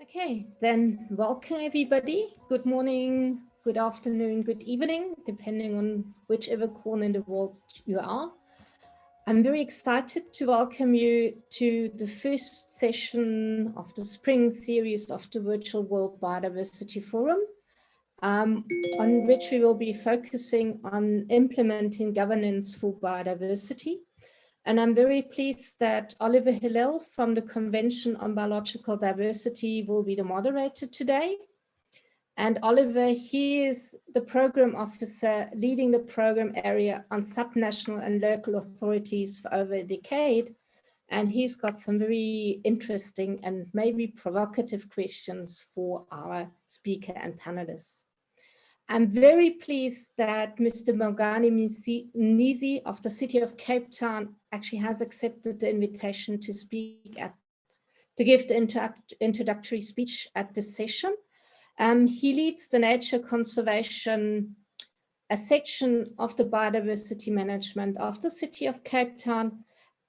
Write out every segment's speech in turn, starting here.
Okay, then welcome everybody. Good morning, good afternoon, good evening, depending on whichever corner in the world you are. I'm very excited to welcome you to the first session of the spring series of the Virtual World Biodiversity Forum, on which we will be focusing on implementing governance for biodiversity. And I'm very pleased that Oliver Hillel from the Convention on Biological Diversity will be the moderator today. And Oliver, he is the program officer leading the program area on subnational and local authorities for over a decade. And he's got some very interesting and maybe provocative questions for our speaker and panelists. I'm very pleased that Mr. Bongani Mnisi of the City of Cape Town actually has accepted the invitation to speak to give the introductory speech at this session. He leads the nature conservation, a section of the biodiversity management of the City of Cape Town,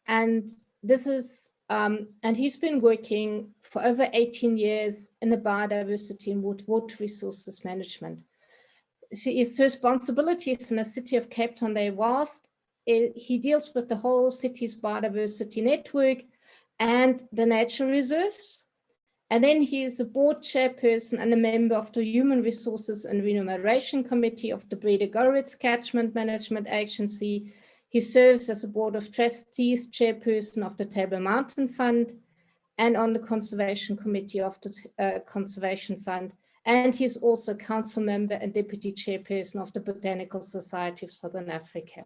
and this is and he's been working for over 18 years in the biodiversity and water resources management. His responsibilities in the City of Cape Town, they're vast. He deals with the whole city's biodiversity network and the nature reserves. And then he is a board chairperson and a member of the Human Resources and Remuneration Committee of the Breda Gowritz Catchment Management Agency. He serves as a board of trustees chairperson of the Table Mountain Fund and on the Conservation Committee of the Conservation Fund. And he's also council member and deputy chairperson of the Botanical Society of Southern Africa.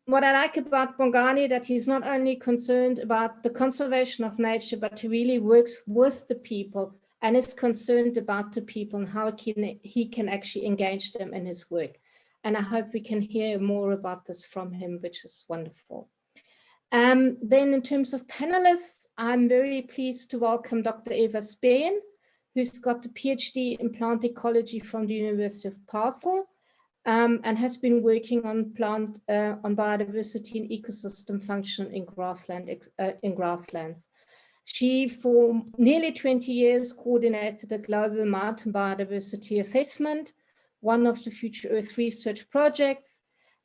What I like about Bongani, that he's not only concerned about the conservation of nature, but he really works with the people and is concerned about the people and how he can actually engage them in his work. And I hope we can hear more about this from him, which is wonderful. Then in terms of panelists, I'm very pleased to welcome Dr. Eva Speen, who's got the PhD in plant ecology from the University of Basel, and has been working on biodiversity and ecosystem function in grasslands. She, for nearly 20 years, coordinated the Global Mountain Biodiversity Assessment, one of the Future Earth research projects,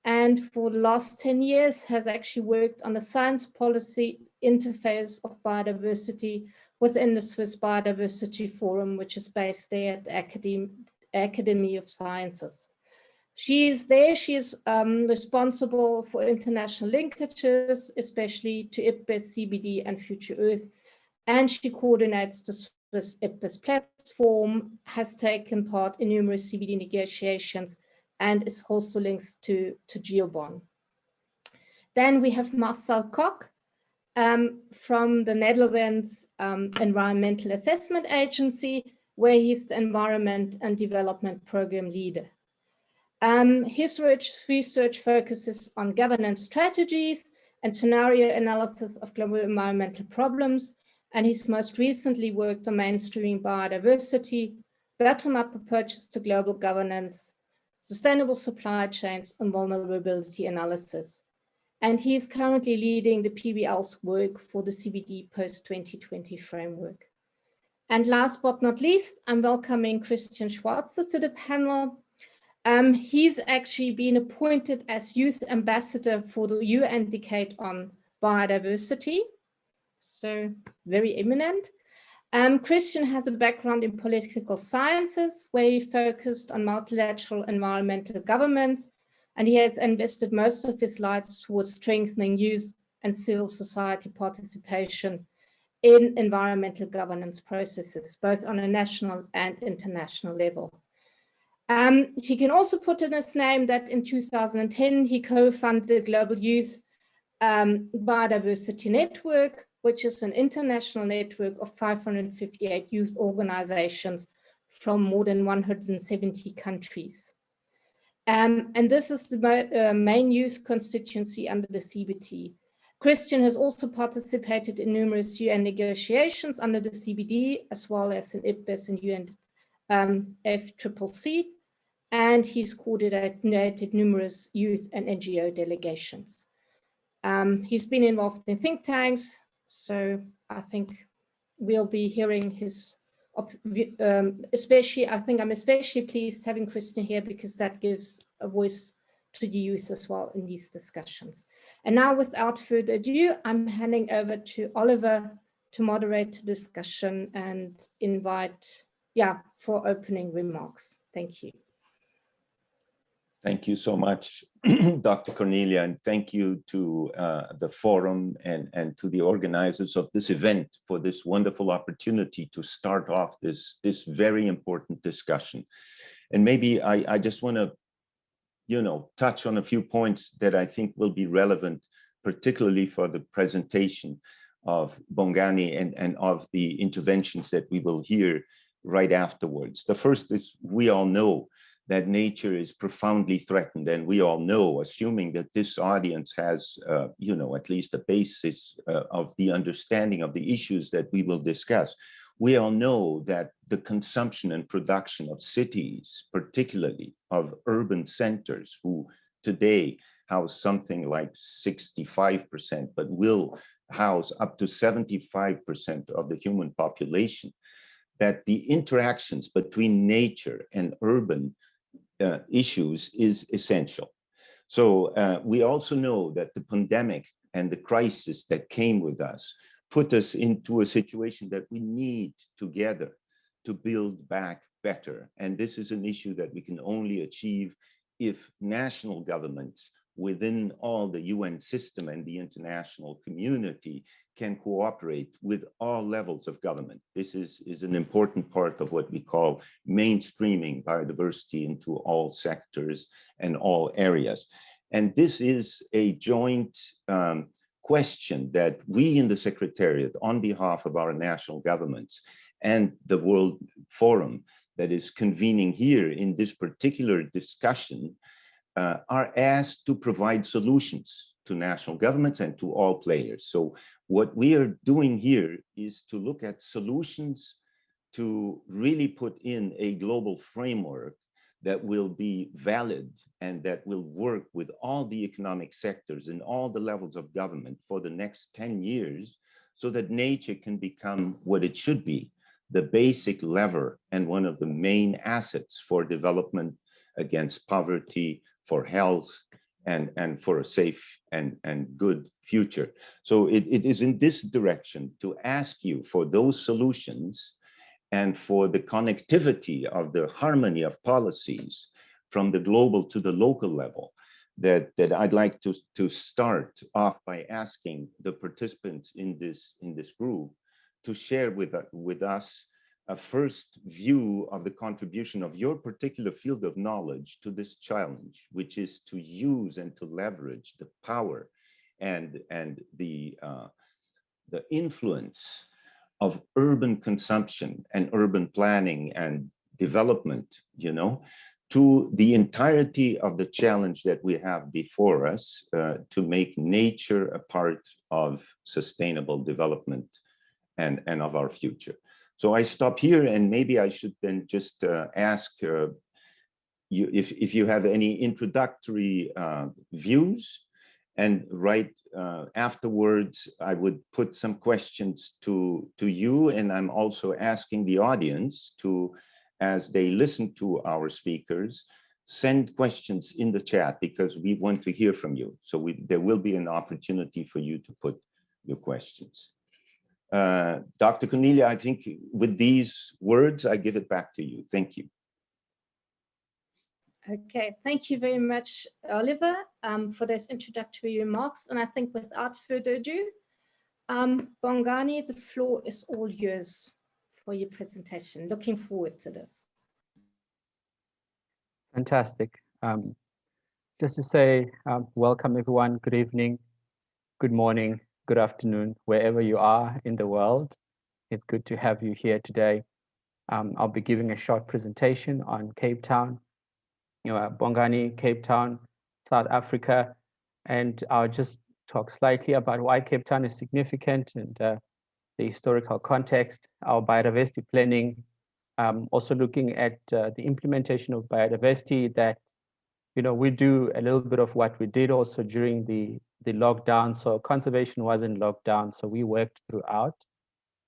and for the last 10 years has actually worked on the science policy interface of biodiversity within the Swiss Biodiversity Forum, which is based there at the Academy of Sciences. She is responsible for international linkages, especially to IPBES, CBD, and Future Earth, and she coordinates the Swiss IPBES platform, has taken part in numerous CBD negotiations, and is also linked to GeoBon. Then we have Marcel Kok, from the Netherlands Environmental Assessment Agency, where he's the Environment and Development Program Leader. His research focuses on governance strategies and scenario analysis of global environmental problems, and he's most recently worked on mainstreaming biodiversity, bottom-up approaches to global governance, sustainable supply chains, and vulnerability analysis. And he is currently leading the PBL's work for the CBD post-2020 framework. And last but not least, I'm welcoming Christian Schwarzer to the panel. He's actually been appointed as Youth Ambassador for the UN Decade on Biodiversity, so very eminent. Christian has a background in political sciences, where he focused on multilateral environmental governments, and he has invested most of his life towards strengthening youth and civil society participation in environmental governance processes, both on a national and international level. He can also put in his name that in 2010, he co-funded the Global Youth Biodiversity Network, which is an international network of 558 youth organizations from more than 170 countries. And this is the main youth constituency under the CBT. Christian has also participated in numerous UN negotiations under the CBD, as well as in IPBES and UNFCCC, and he's coordinated numerous youth and NGO delegations. He's been involved in think tanks, so I think we'll be hearing his, especially, I think I'm especially pleased having Christian here because that gives a voice to the youth as well in these discussions. And now, without further ado, I'm handing over to Oliver to moderate the discussion and invite, for opening remarks. Thank you. Thank you so much, Dr. Cornelia, and thank you to the forum and to the organizers of this event for this wonderful opportunity to start off this very important discussion. And maybe I just want to, touch on a few points that I think will be relevant, particularly for the presentation of Bongani and of the interventions that we will hear right afterwards. The first is, we all know that nature is profoundly threatened, and we all know, assuming that this audience has, at least a basis of the understanding of the issues that we will discuss, we all know that the consumption and production of cities, particularly of urban centers, who today house something like 65%, but will house up to 75% of the human population, that the interactions between nature and urban issues is essential. So we also know that the pandemic and the crisis that came with us put us into a situation that we need together to build back better. And this is an issue that we can only achieve if national governments within all the UN system and the international community can cooperate with all levels of government. This is an important part of what we call mainstreaming biodiversity into all sectors and all areas. And this is a joint question that we in the Secretariat, on behalf of our national governments and the World Forum that is convening here in this particular discussion, are asked to provide solutions to national governments and to all players. So what we are doing here is to look at solutions to really put in a global framework that will be valid and that will work with all the economic sectors and all the levels of government for the next 10 years, so that nature can become what it should be, the basic lever and one of the main assets for development, against poverty, for health, and for a safe and good future. So it is in this direction to ask you for those solutions and for the connectivity of the harmony of policies from the global to the local level that I'd like to start off by asking the participants in this group to share with us a first view of the contribution of your particular field of knowledge to this challenge, which is to use and to leverage the power and the influence of urban consumption and urban planning and development, to the entirety of the challenge that we have before us, to make nature a part of sustainable development and of our future. So I stop here, and maybe I should then just ask you if you have any introductory views, and right afterwards I would put some questions to you, and I'm also asking the audience to, as they listen to our speakers, send questions in the chat, because we want to hear from you. So there will be an opportunity for you to put your questions. Dr. Cornelia, I think with these words, I give it back to you. Thank you. Okay, thank you very much, Oliver, for those introductory remarks. And I think without further ado, Bongani, the floor is all yours for your presentation. Looking forward to this. Fantastic. Just to say, welcome everyone, good evening, good morning, good afternoon, wherever you are in the world. It's good to have you here today. I'll be giving a short presentation on Cape Town, Bongani, Cape Town, South Africa, and I'll just talk slightly about why Cape Town is significant and the historical context, our biodiversity planning, also looking at the implementation of biodiversity that, we do a little bit of what we did also during the lockdown. So conservation wasn't locked down, so we worked throughout.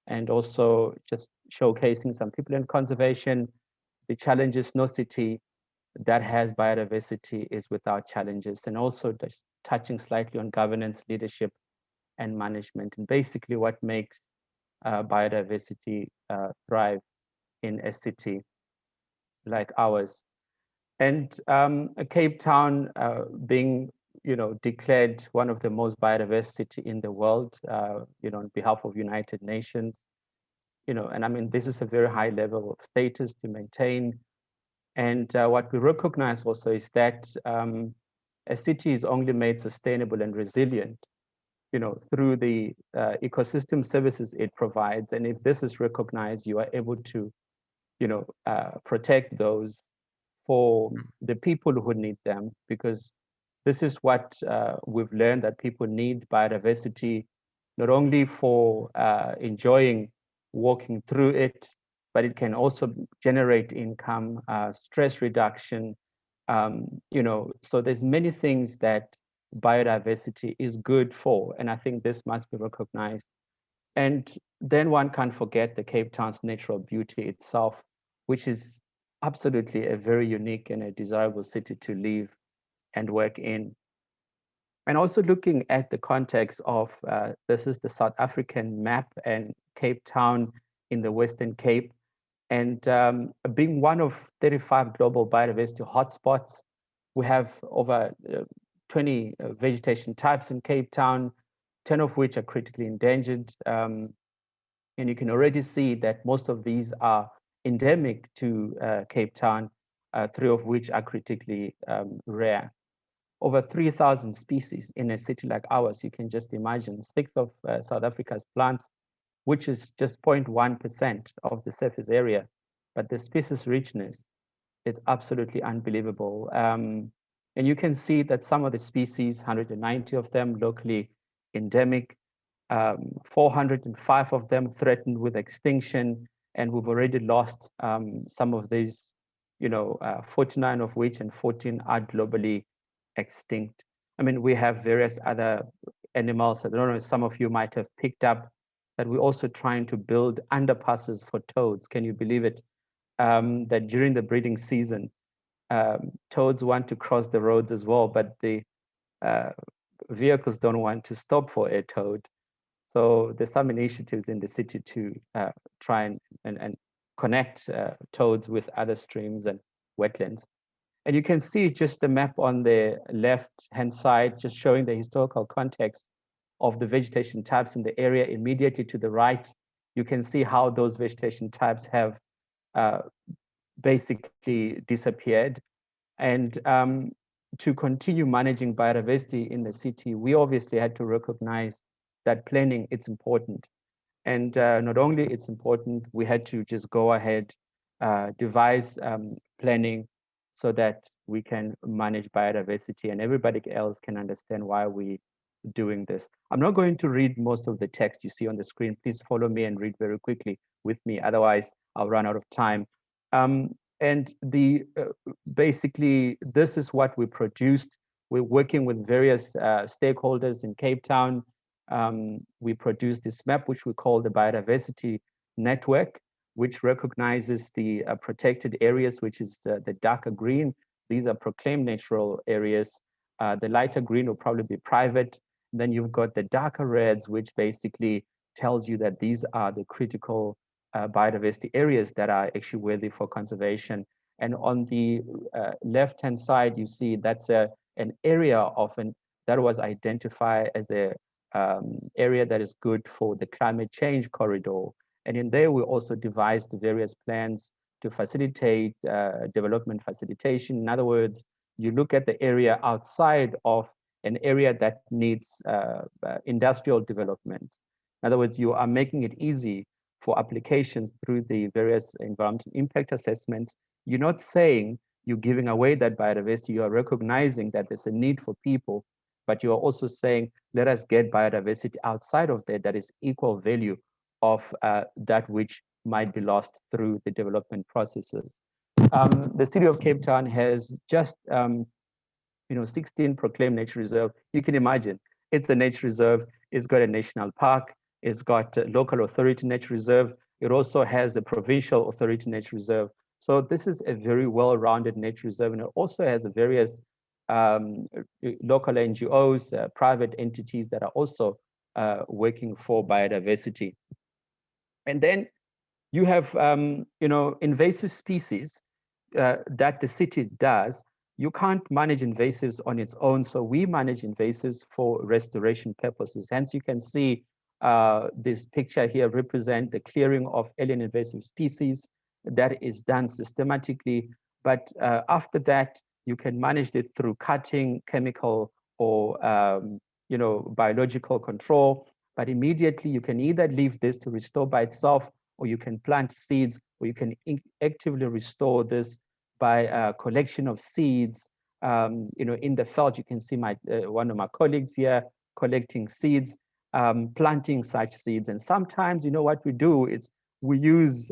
and also just showcasing some people in conservation, the challenges. No city that has biodiversity is without challenges, and also just touching slightly on governance, leadership, and management, and basically what makes biodiversity thrive in a city like ours. And Cape Town being, declared one of the most biodiverse city in the world, on behalf of United Nations, and I mean, this is a very high level of status to maintain. And what we recognize also is that a city is only made sustainable and resilient, through the ecosystem services it provides. And if this is recognized, you are able to, protect those for the people who need them, because this is what we've learned, that people need biodiversity, not only for enjoying walking through it, but it can also generate income, stress reduction, so there's many things that biodiversity is good for, and I think this must be recognized. And then one can't forget the Cape Town's natural beauty itself, which is absolutely a very unique and a desirable city to live and work in. And also looking at the context of, this is the South African map, and Cape Town in the Western Cape, and being one of 35 global biodiversity hotspots. We have over 20 vegetation types in Cape Town, 10 of which are critically endangered. And you can already see that most of these are endemic to Cape Town, 3 of which are critically rare. Over 3,000 species in a city like ours. You can just imagine, 1/6 of South Africa's plants, which is just 0.1% of the surface area, but the species richness, it's absolutely unbelievable. And you can see that some of the species, 190 of them locally endemic, 405 of them threatened with extinction, and we've already lost some of these, 49 of which, and 14 are globally extinct. I mean, we have various other animals. I don't know if some of you might have picked up that we're also trying to build underpasses for toads. Can you believe it? That during the breeding season, toads want to cross the roads as well, but the vehicles don't want to stop for a toad. So there's some initiatives in the city to try and connect toads with other streams and wetlands. And you can see just the map on the left-hand side, just showing the historical context of the vegetation types in the area. Immediately to the right, you can see how those vegetation types have basically disappeared. And to continue managing biodiversity in the city, we obviously had to recognize that planning, it's important. And not only it's important, we had to just go ahead, devise planning so that we can manage biodiversity and everybody else can understand why we're doing this. I'm not going to read most of the text you see on the screen. Please follow me and read very quickly with me. Otherwise, I'll run out of time. And basically, this is what we produced. We're working with various stakeholders in Cape Town. We produced this map, which we call the Biodiversity Network, which recognizes the protected areas, which is the darker green. These are proclaimed natural areas. The lighter green will probably be private. Then you've got the darker reds, which basically tells you that these are the critical biodiversity areas that are actually worthy for conservation. And on the left-hand side, you see that's an area that was identified as the area that is good for the climate change corridor. And in there, we also devised various plans to facilitate development facilitation. In other words, you look at the area outside of an area that needs industrial development. In other words, you are making it easy for applications through the various environmental impact assessments. You're not saying you're giving away that biodiversity, you are recognizing that there's a need for people, but you are also saying, let us get biodiversity outside of there that is equal value of that which might be lost through the development processes. The city of Cape Town has just 16 proclaimed nature reserve. You can imagine, it's a nature reserve, it's got a national park, It's got a local authority nature reserve. It also has a provincial authority nature reserve. So this is a very well-rounded nature reserve, and it also has various local NGOs, private entities that are also working for biodiversity. And then you have, invasive species that the city does. You can't manage invasives on its own, so we manage invasives for restoration purposes. Hence, you can see this picture here represent the clearing of alien invasive species that is done systematically. But after that, you can manage it through cutting, chemical, or biological control. But immediately, you can either leave this to restore by itself, or you can plant seeds, or you can actively restore this by collection of seeds. In the veld, you can see one of my colleagues here collecting seeds, planting such seeds. And sometimes, what we do is we use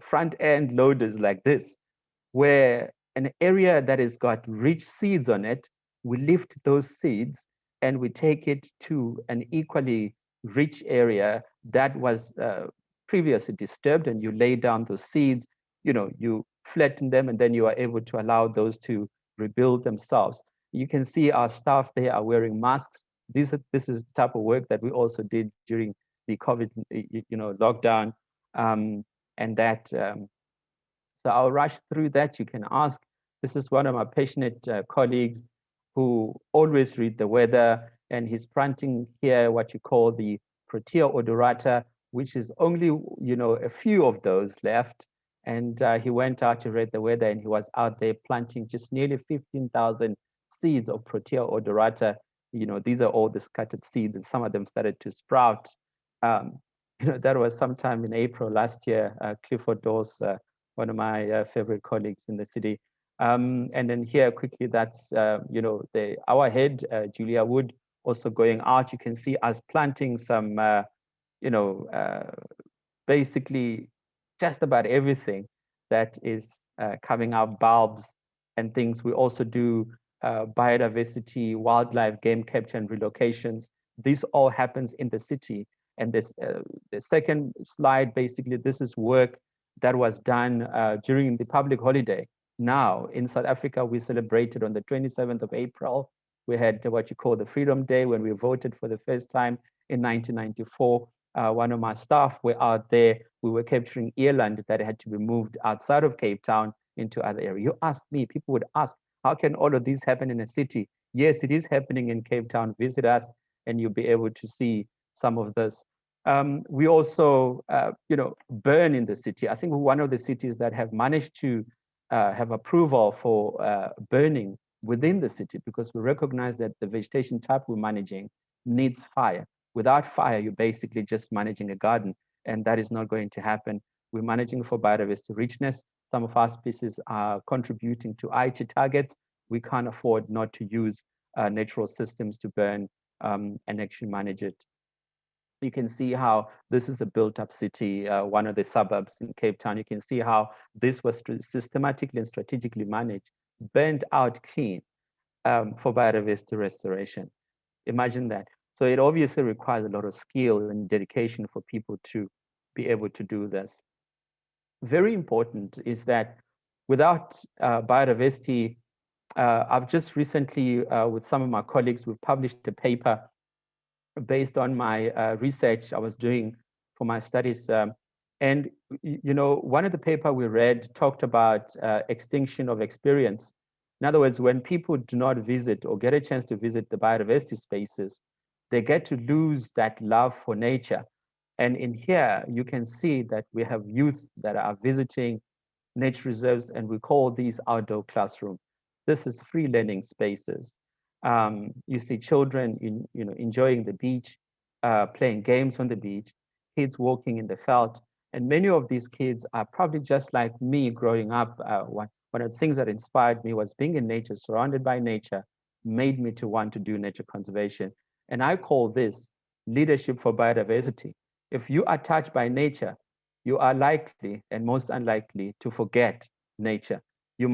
front-end loaders like this, where an area that has got rich seeds on it, we lift those seeds and we take it to an equally rich area that was previously disturbed, and you lay down those seeds, you flatten them, and then you are able to allow those to rebuild themselves. You can see our staff there are wearing masks. This is the type of work that we also did during the COVID, lockdown, and that. So I'll rush through that. You can ask. This is one of my passionate colleagues who always read the weather, and he's planting here what you call the Protea odorata, which is only a few of those left. And he went out to read the weather, and he was out there planting just nearly 15,000 seeds of Protea odorata. These are all the scattered seeds, and some of them started to sprout. That was sometime in April last year. Clifford Dawes, one of my favorite colleagues in the city. And then here quickly, that's our head, Julia Wood, also going out. You can see us planting some, basically just about everything that is coming out, bulbs and things. We also do biodiversity, wildlife, game capture, and relocations. This all happens in the city. And this, the second slide, basically, this is work that was done during the public holiday. Now, in South Africa, we celebrated on the 27th of April. We had what you call the Freedom Day, when we voted for the first time in 1994. One of my staff were out there. We were capturing eland that had to be moved outside of Cape Town into other areas. You ask me, people would ask, how can all of these happen in a city? Yes, it is happening in Cape Town. Visit us, and you'll be able to see some of this. We also, burn in the city. I think we're one of the cities that have managed to have approval for burning within the city, because we recognize that the vegetation type we're managing needs fire. Without fire, you're basically just managing a garden, and that is not going to happen. We're managing for biodiversity richness. Some of our species are contributing to IT targets. We can't afford not to use natural systems to burn and actually manage it. You can see how this is a built-up city, one of the suburbs in Cape Town. You can see how this was systematically and strategically managed, burnt out clean for biodiversity restoration. Imagine that. So it obviously requires a lot of skill and dedication for people to be able to do this. Very important is that without biodiversity, I've just recently, with some of my colleagues, we've published a paper based on my research I was doing for my studies. And, one of the paper we read talked about extinction of experience. In other words, when people do not visit or get a chance to visit the biodiversity spaces, they get to lose that love for nature. And in here, you can see that we have youth that are visiting nature reserves, and we call these outdoor classrooms. This is free learning spaces. You see children enjoying the beach, playing games on the beach, kids walking in the veld. And many of these kids are probably just like me growing up. One of the things that inspired me was being in nature, surrounded by nature, made me to want to do nature conservation. And I call this leadership for biodiversity. If you are touched by nature, you are likely and most unlikely to forget nature. You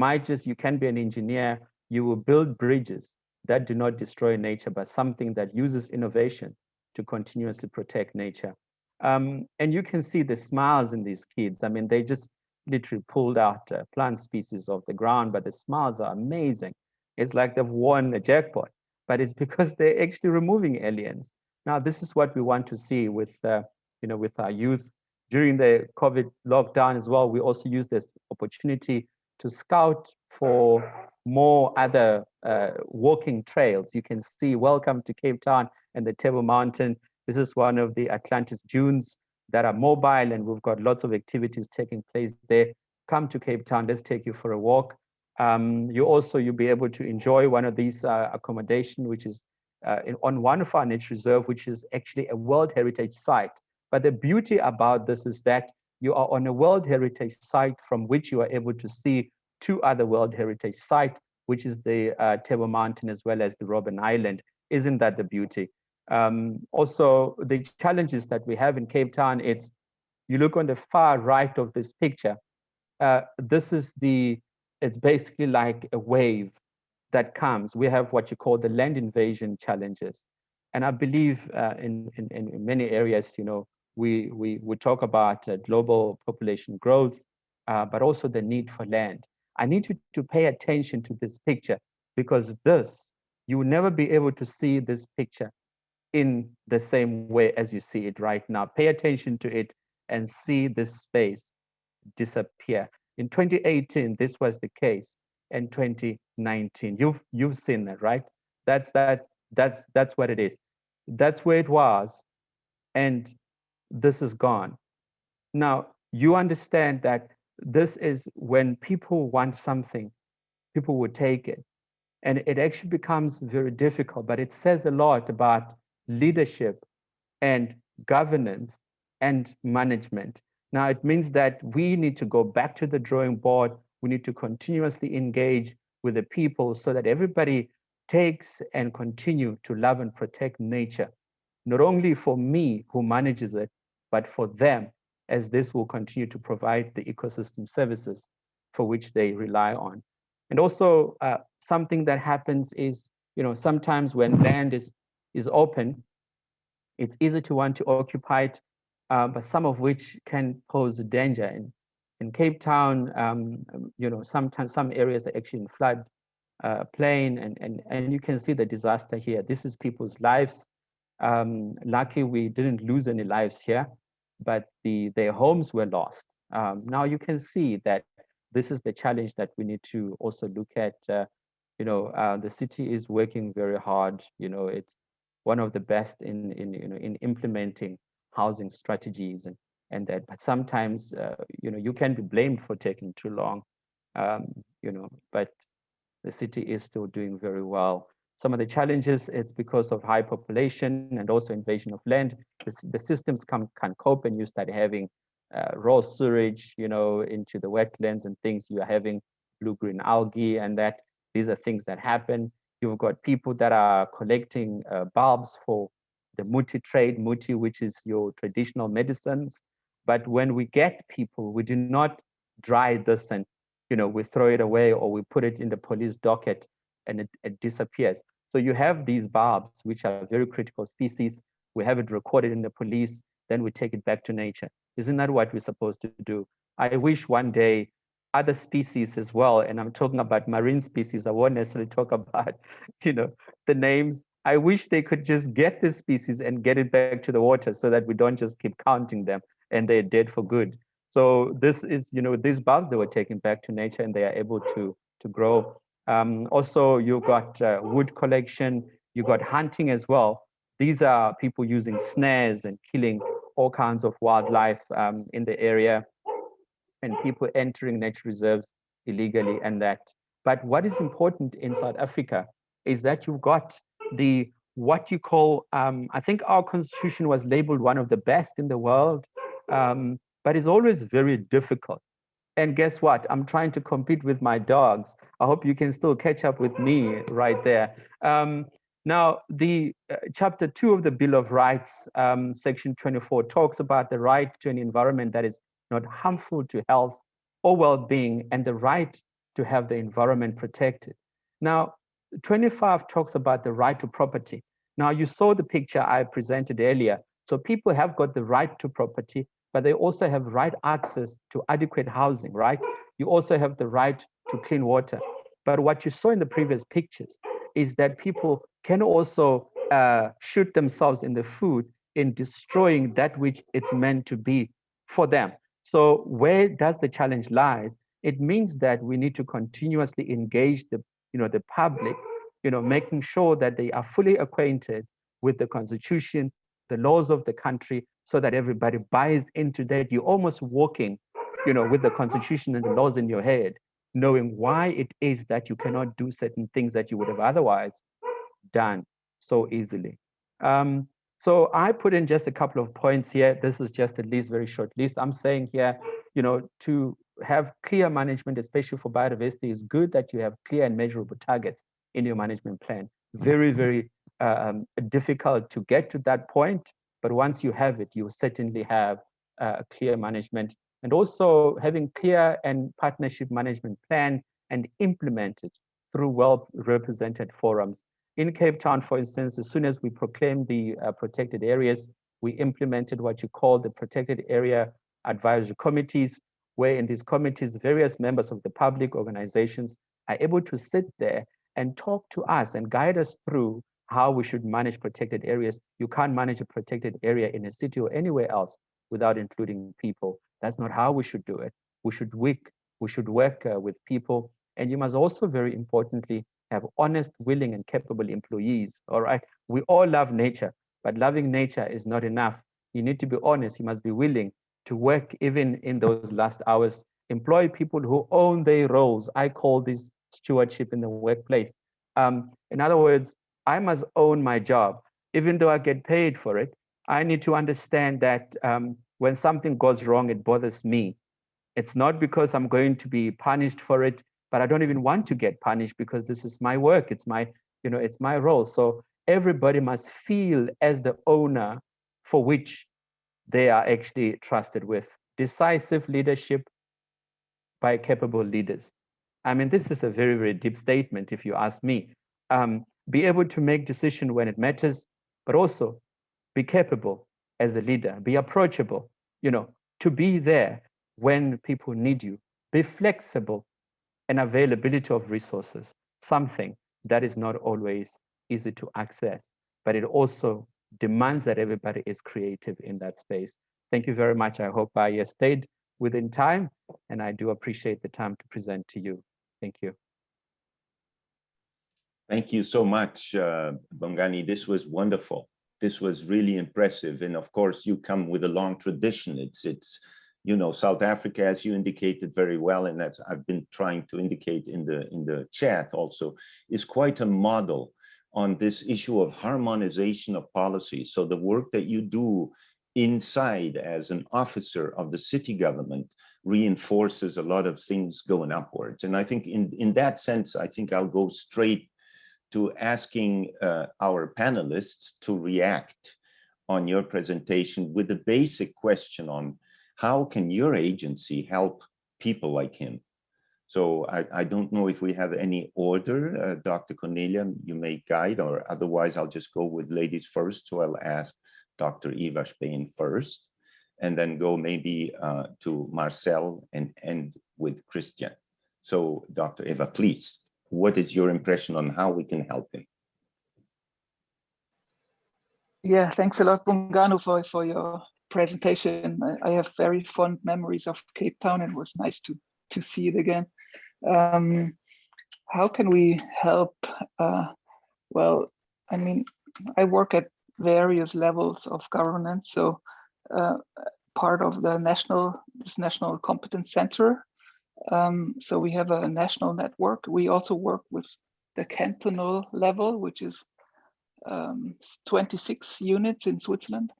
can be an engineer, you will build bridges that do not destroy nature, but something that uses innovation to continuously protect nature. And you can see the smiles in these kids. I mean, they just literally pulled out plant species off the ground, but the smiles are amazing. It's like they've won a jackpot, but it's because they're actually removing aliens. Now, this is what we want to see with, with our youth. During the COVID lockdown as well, we also use this opportunity to scout for more other walking trails. You can see, welcome to Cape Town and the Table Mountain. This is one of the Atlantis dunes that are mobile, and we've got lots of activities taking place there. Come to Cape Town, let's take you for a walk. You'll be able to enjoy one of these accommodation, which is on one of our nature reserve, which is actually a World Heritage Site. But the beauty about this is that you are on a World Heritage Site from which you are able to see two other World Heritage Sites, which is the Table Mountain as well as the Robben Island. Isn't that the beauty? Also, the challenges that we have in Cape Town, you look on the far right of this picture, it's basically like a wave that comes. We have what you call the land invasion challenges. And I believe in many areas, we talk about global population growth, but also the need for land. I need you to pay attention to this picture, because you will never be able to see this picture in the same way as you see it right now. Pay attention to it and see this space disappear. In 2018, this was the case. In 2019, you've seen that, right? That's what it is. That's where it was, and this is gone. Now, you understand that this is when people want something, people will take it. And it actually becomes very difficult, but it says a lot about leadership and governance and management. Now, it means that we need to go back to the drawing board. We need to continuously engage with the people so that everybody takes and continue to love and protect nature, not only for me who manages it, but for them, as this will continue to provide the ecosystem services for which they rely on. And also something that happens is, sometimes when land is open, it's easy to want to occupy it, but some of which can pose a danger. In Cape Town, sometimes some areas are actually in flood plain, and you can see the disaster here. This is people's lives. Lucky we didn't lose any lives here, but their homes were lost. Now you can see that this is the challenge that we need to also look at. The city is working very hard. It's one of the best in implementing housing strategies and that. But sometimes, you can be blamed for taking too long. But the city is still doing very well. Some of the challenges, it's because of high population and also invasion of land. The systems can cope, and you start having raw sewage, into the wetlands and things. You are having blue-green algae, and these are things that happen. You've got people that are collecting bulbs for the muti trade, muti, which is your traditional medicines. But when we get people, we do not dry this and, we throw it away, or we put it in the police docket and it disappears. So you have these bulbs, which are very critical species. We have it recorded in the police, then we take it back to nature. Isn't that what we're supposed to do? I wish one day other species as well, and I'm talking about marine species, I won't necessarily talk about, the names. I wish they could just get this species and get it back to the water so that we don't just keep counting them and they're dead for good. So this is, these bulbs, they were taken back to nature and they are able to grow. Also, you've got wood collection, you've got hunting as well. These are people using snares and killing all kinds of wildlife in the area, and people entering nature reserves illegally and that. But what is important in South Africa is that you've got what you call, I think our constitution was labeled one of the best in the world, but it's always very difficult. And guess what? I'm trying to compete with my dogs. I hope you can still catch up with me right there. Now, the chapter 2 of the Bill of Rights, section 24, talks about the right to an environment that is not harmful to health or well-being, and the right to have the environment protected. Now, 25 talks about the right to property. Now, you saw the picture I presented earlier. So people have got the right to property, but they also have right access to adequate housing, right? You also have the right to clean water. But what you saw in the previous pictures is that people can also shoot themselves in the foot in destroying that which it's meant to be for them. So where does the challenge lies? It means that we need to continuously engage the public, making sure that they are fully acquainted with the Constitution, the laws of the country, so that everybody buys into that. You're almost walking, with the Constitution and the laws in your head, knowing why it is that you cannot do certain things that you would have otherwise done so easily. So I put in just a couple of points here. This is just a list, very short list. I'm saying here, to have clear management, especially for biodiversity, is good that you have clear and measurable targets in your management plan. Very, very difficult to get to that point, but once you have it, you will certainly have a clear management, and also having clear and partnership management plan and implement it through well-represented forums. In Cape Town, for instance, as soon as we proclaimed the protected areas, we implemented what you call the protected area advisory committees, where in these committees, various members of the public organizations are able to sit there and talk to us and guide us through how we should manage protected areas. You can't manage a protected area in a city or anywhere else without including people. That's not how we should do it. We should work with people. And you must also, very importantly, have honest, willing, and capable employees, all right? We all love nature, but loving nature is not enough. You need to be honest. You must be willing to work even in those last hours. Employ people who own their roles. I call this stewardship in the workplace. In other words, I must own my job. Even though I get paid for it, I need to understand that when something goes wrong, it bothers me. It's not because I'm going to be punished for it, but I don't even want to get punished because this is my work. It's my, it's my role. So everybody must feel as the owner for which they are actually trusted with. Decisive leadership by capable leaders. I mean, this is a very, very deep statement, if you ask me. Be able to make decisions when it matters, but also be capable as a leader, be approachable, to be there when people need you, be flexible, and availability of resources, something that is not always easy to access, but it also demands that everybody is creative in that space. Thank you very much. I hope I stayed within time, and I do appreciate the time to present to you. Thank you. Thank you so much, Bongani. This was wonderful. This was really impressive. And of course, you come with a long tradition. It's South Africa, as you indicated very well, and as I've been trying to indicate in the chat also, is quite a model on this issue of harmonization of policy. So the work that you do inside as an officer of the city government reinforces a lot of things going upwards. And I think in that sense, I think I'll go straight to asking our panelists to react on your presentation with the basic question on how can your agency help people like him? So I don't know if we have any order. Dr. Cornelia, you may guide, or otherwise I'll just go with ladies first. So I'll ask Dr. Eva Spain first, and then go maybe to Marcel and end with Christian. So Dr. Eva, please, what is your impression on how we can help him? Yeah, thanks a lot, Bongani, for your presentation. I have very fond memories of Cape Town, and it was nice to see it again. How can we help? Well, I mean, I work at various levels of governance, so part of the National Competence Center. So we have a national network. We also work with the cantonal level, which is 26 units in Switzerland,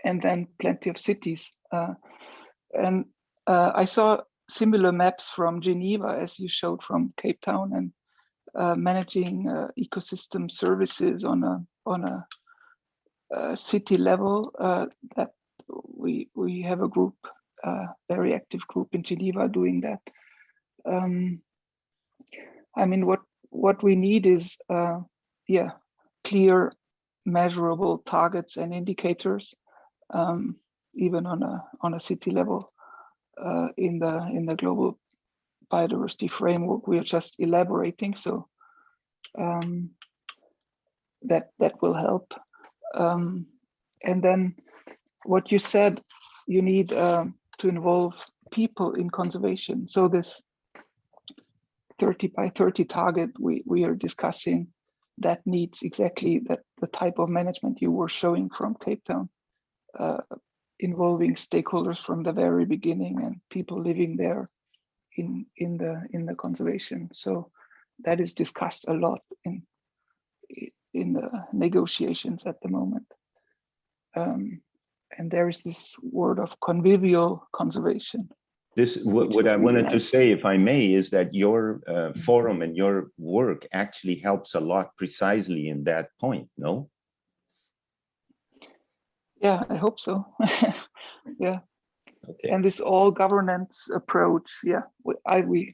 and then plenty of cities. And I saw similar maps from Geneva, as you showed from Cape Town, and managing ecosystem services on a city level. That we have a group, very active group in Geneva doing that. I mean, what we need is, clear measurable targets and indicators, even on a city level. In the Global Biodiversity Framework, we are just elaborating, so that will help. And then what you said, you need to involve people in conservation. So this 30 by 30 target we are discussing, that needs exactly the type of management you were showing from Cape Town, involving stakeholders from the very beginning and people living there in the conservation. So that is discussed a lot in the negotiations at the moment. And there is this word of convivial conservation. This, what I wanted to say, if I may, is that your forum and your work actually helps a lot precisely in that point, no? Yeah, I hope so. Yeah. Okay. And this all governance approach, yeah, we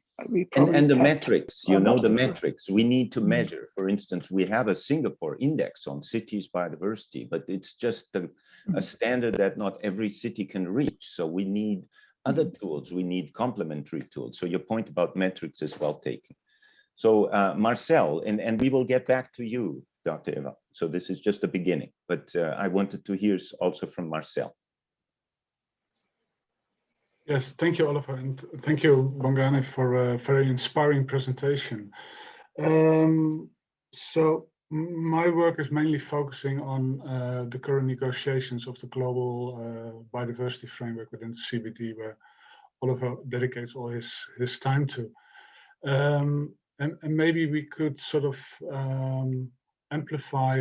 and the metrics, you know, the metrics we need to measure. For instance, we have a Singapore index on cities biodiversity, but it's just a standard that not every city can reach. So we need other tools, we need complementary tools. So your point about metrics is well taken. So Marcel, and we will get back to you, Dr. Eva. So this is just the beginning, but I wanted to hear also from Marcel. Yes, thank you, Oliver, and thank you, Bongani, for a very inspiring presentation. So my work is mainly focusing on the current negotiations of the Global Biodiversity Framework within the CBD, where Oliver dedicates all his time to. And maybe we could sort of amplify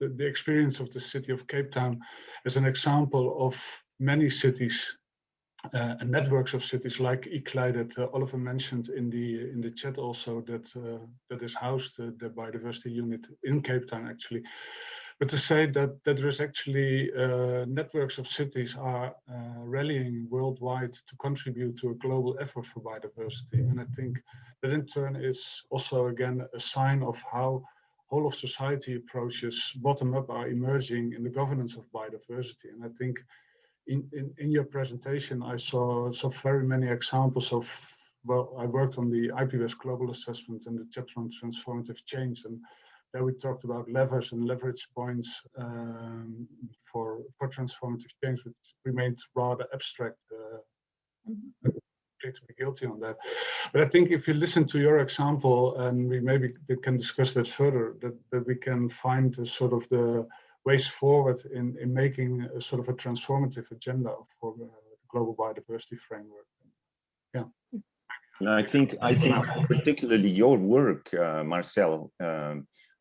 the experience of the city of Cape Town as an example of many cities and networks of cities like ICLEI that Oliver mentioned in the chat also, that is housed the biodiversity unit in Cape Town actually. But to say that there is actually networks of cities are rallying worldwide to contribute to a global effort for biodiversity. And I think that in turn is also again a sign of how whole of society approaches bottom up are emerging in the governance of biodiversity. And I think in your presentation, I saw very many examples of, well, I worked on the IPBES global assessment and the chapter on transformative change, and there we talked about levers and leverage points for transformative change, which remained rather abstract. To be guilty on that, but I think if you listen to your example, and we maybe can discuss that further, that we can find the sort of the ways forward in making a sort of a transformative agenda for the Global Biodiversity Framework. Yeah. And I think particularly your work, Marcel,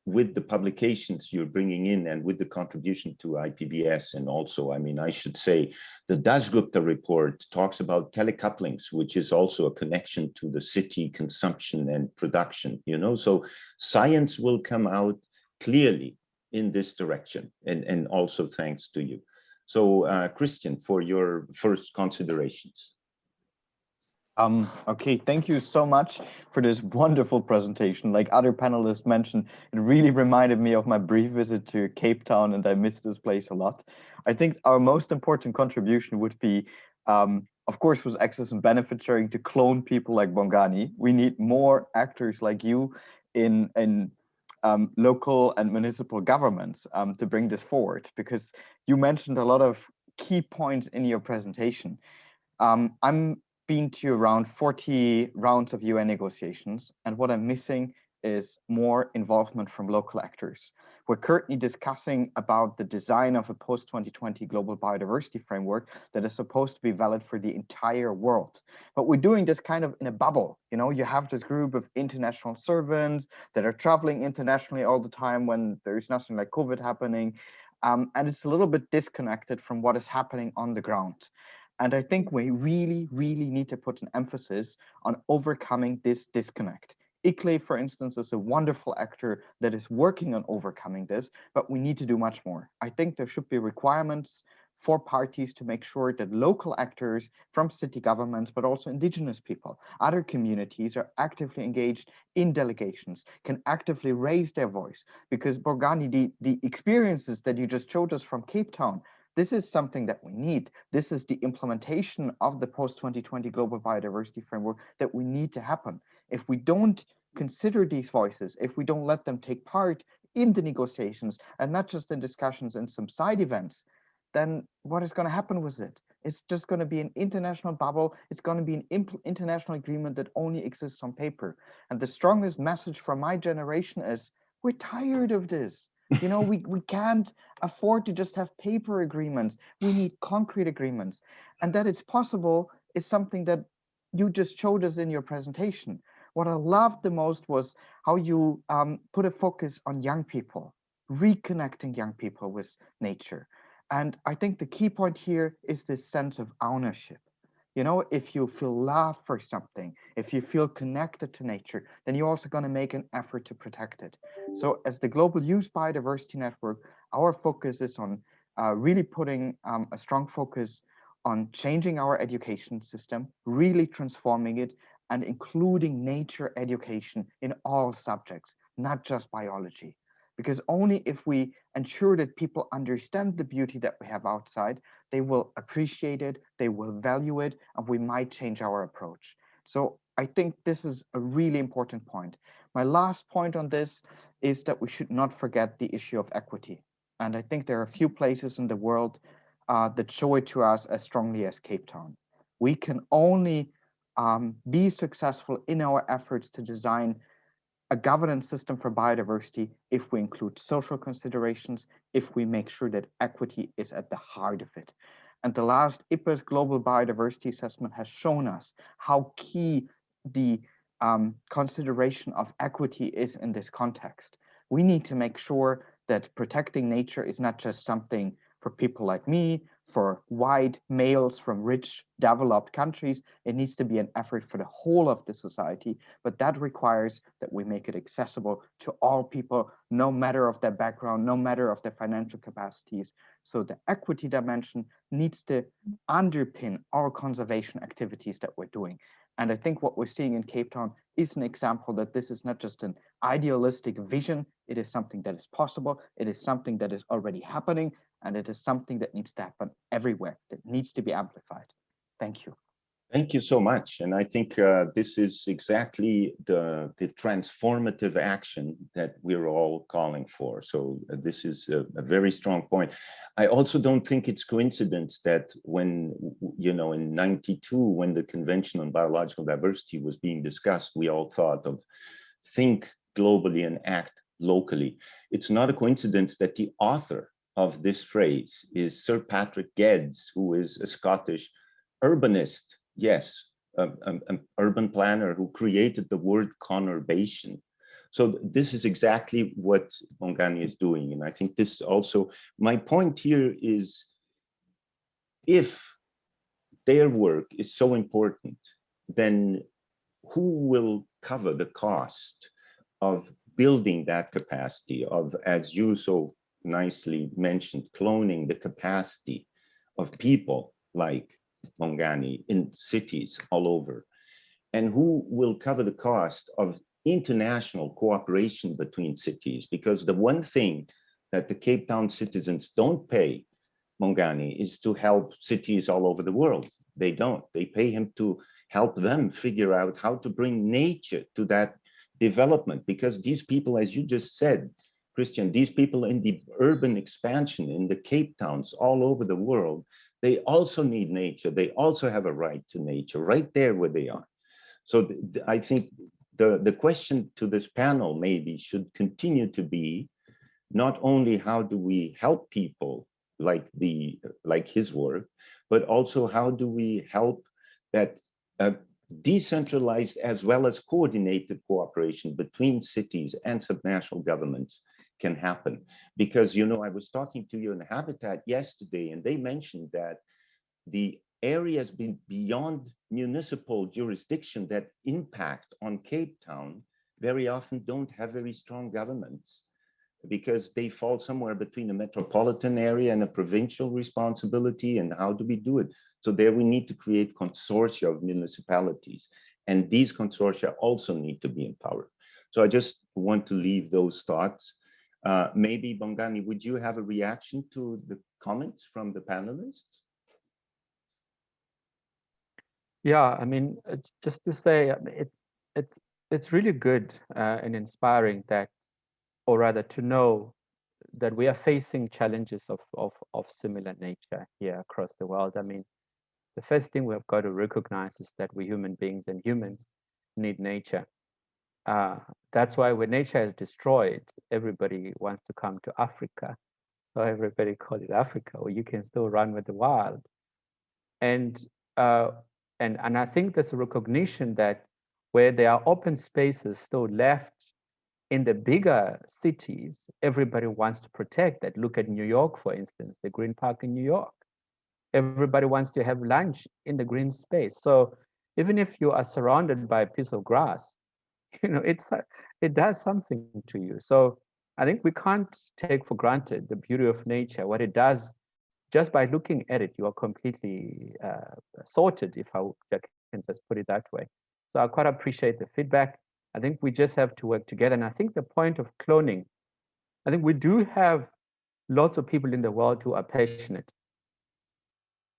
with the publications you're bringing in and with the contribution to IPBES, and also, I mean, I should say, the Dasgupta report talks about telecouplings, which is also a connection to the city consumption and production, you know, so science will come out clearly in this direction, and also thanks to you. So Christian, for your first considerations. Okay, thank you so much for this wonderful presentation. Like other panelists mentioned, it really reminded me of my brief visit to Cape Town, and I miss this place a lot. I think our most important contribution would be, of course, was access and benefit sharing to clone people like Bongani. We need more actors like you in local and municipal governments to bring this forward, because you mentioned a lot of key points in your presentation. I'm been to around 40 rounds of UN negotiations, and what I'm missing is more involvement from local actors. We're currently discussing about the design of a post-2020 global biodiversity framework that is supposed to be valid for the entire world. But we're doing this kind of in a bubble. You know, you have this group of international servants that are traveling internationally all the time when there's nothing like COVID happening. And it's a little bit disconnected from what is happening on the ground. And I think we really, really need to put an emphasis on overcoming this disconnect. ICLEI, for instance, is a wonderful actor that is working on overcoming this, but we need to do much more. I think there should be requirements for parties to make sure that local actors from city governments, but also indigenous people, other communities are actively engaged in delegations, can actively raise their voice. Because Borgani, the experiences that you just showed us from Cape Town, this is something that we need. This is the implementation of the post-2020 Global Biodiversity Framework that we need to happen. If we don't consider these voices, if we don't let them take part in the negotiations and not just in discussions and some side events, then what is going to happen with it? It's just going to be an international bubble. It's going to be an international agreement that only exists on paper. And the strongest message from my generation is, we're tired of this. You know, we can't afford to just have paper agreements. We need concrete agreements. And that it's possible is something that you just showed us in your presentation. What I loved the most was how you put a focus on young people, reconnecting young people with nature. And I think the key point here is this sense of ownership. You know, if you feel love for something, if you feel connected to nature, then you're also going to make an effort to protect it. So as the Global Youth Biodiversity Network, our focus is on really putting a strong focus on changing our education system, really transforming it, and including nature education in all subjects, not just biology. Because only if we ensure that people understand the beauty that we have outside, they will appreciate it, they will value it, and we might change our approach. So I think this is a really important point. My last point on this is that we should not forget the issue of equity. And I think there are a few places in the world that show it to us as strongly as Cape Town. We can only be successful in our efforts to design a governance system for biodiversity if we include social considerations, if we make sure that equity is at the heart of it. And the last IPBES Global Biodiversity Assessment has shown us how key the consideration of equity is in this context. We need to make sure that protecting nature is not just something for people like me, for white males from rich developed countries. It needs to be an effort for the whole of the society, but that requires that we make it accessible to all people, no matter of their background, no matter of their financial capacities. So the equity dimension needs to underpin our conservation activities that we're doing. And I think what we're seeing in Cape Town is an example that this is not just an idealistic vision, it is something that is possible, it is something that is already happening, and it is something that needs to happen everywhere, that needs to be amplified. Thank you. Thank you so much. And I think this is exactly the transformative action that we're all calling for. So this is a very strong point. I also don't think it's coincidence that when, you know, in '92, when the Convention on Biological Diversity was being discussed, we all thought of think globally and act locally. It's not a coincidence that the author of this phrase is Sir Patrick Geddes, who is a Scottish urbanist. Yes, an urban planner who created the word conurbation. So this is exactly what Bongani is doing. And I think this also, my point here is, if their work is so important, then who will cover the cost of building that capacity of, as you so nicely mentioned, cloning the capacity of people like Bongani in cities all over? And who will cover the cost of international cooperation between cities? Because the one thing that the Cape Town citizens don't pay Bongani is to help cities all over the world. They don't. They pay him to help them figure out how to bring nature to that development. Because these people, as you just said, Christian, these people in the urban expansion, in the Cape Towns all over the world, they also need nature. They also have a right to nature right there where they are. So I think the question to this panel maybe should continue to be not only how do we help people like his work, but also how do we help that decentralized as well as coordinated cooperation between cities and subnational governments can happen. Because, you know, I was talking to you in Habitat yesterday, and they mentioned that the areas beyond municipal jurisdiction that impact on Cape Town very often don't have very strong governments. because they fall somewhere between a metropolitan area and a provincial responsibility, and how do we do it? So there we need to create consortia of municipalities, and these consortia also need to be empowered. So I just want to leave those thoughts. Maybe Bongani, would you have a reaction to the comments from the panelists? Yeah, I mean, just to say, it's really good and inspiring that, or rather to know that we are facing challenges of similar nature here across the world. I mean, the first thing we've got to recognize is that we human beings and humans need nature. That's why when nature is destroyed, everybody wants to come to Africa. So everybody call it Africa, or you can still run with the wild. And I think there's a recognition that where there are open spaces still left in the bigger cities, everybody wants to protect that. Look at New York, for instance, the Green Park in New York. Everybody wants to have lunch in the green space. So even if you are surrounded by a piece of grass, you know, it does something to you. So I think we can't take for granted the beauty of nature. What it does, just by looking at it, you are completely sorted, if I can just put it that way. So I quite appreciate the feedback. I think we just have to work together. And I think the point of cloning, I think we do have lots of people in the world who are passionate,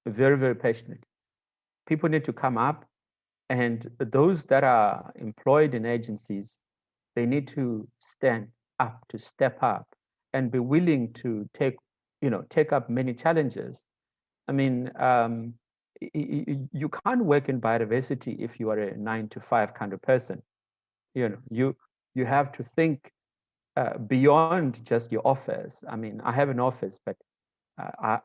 very, very passionate. People need to come up, and those that are employed in agencies, they need to stand up, to step up and be willing to take up many challenges. I mean, you can't work in biodiversity if you are a 9-to-5 kind of person. You know, you have to think beyond just your office. I mean, I have an office, but I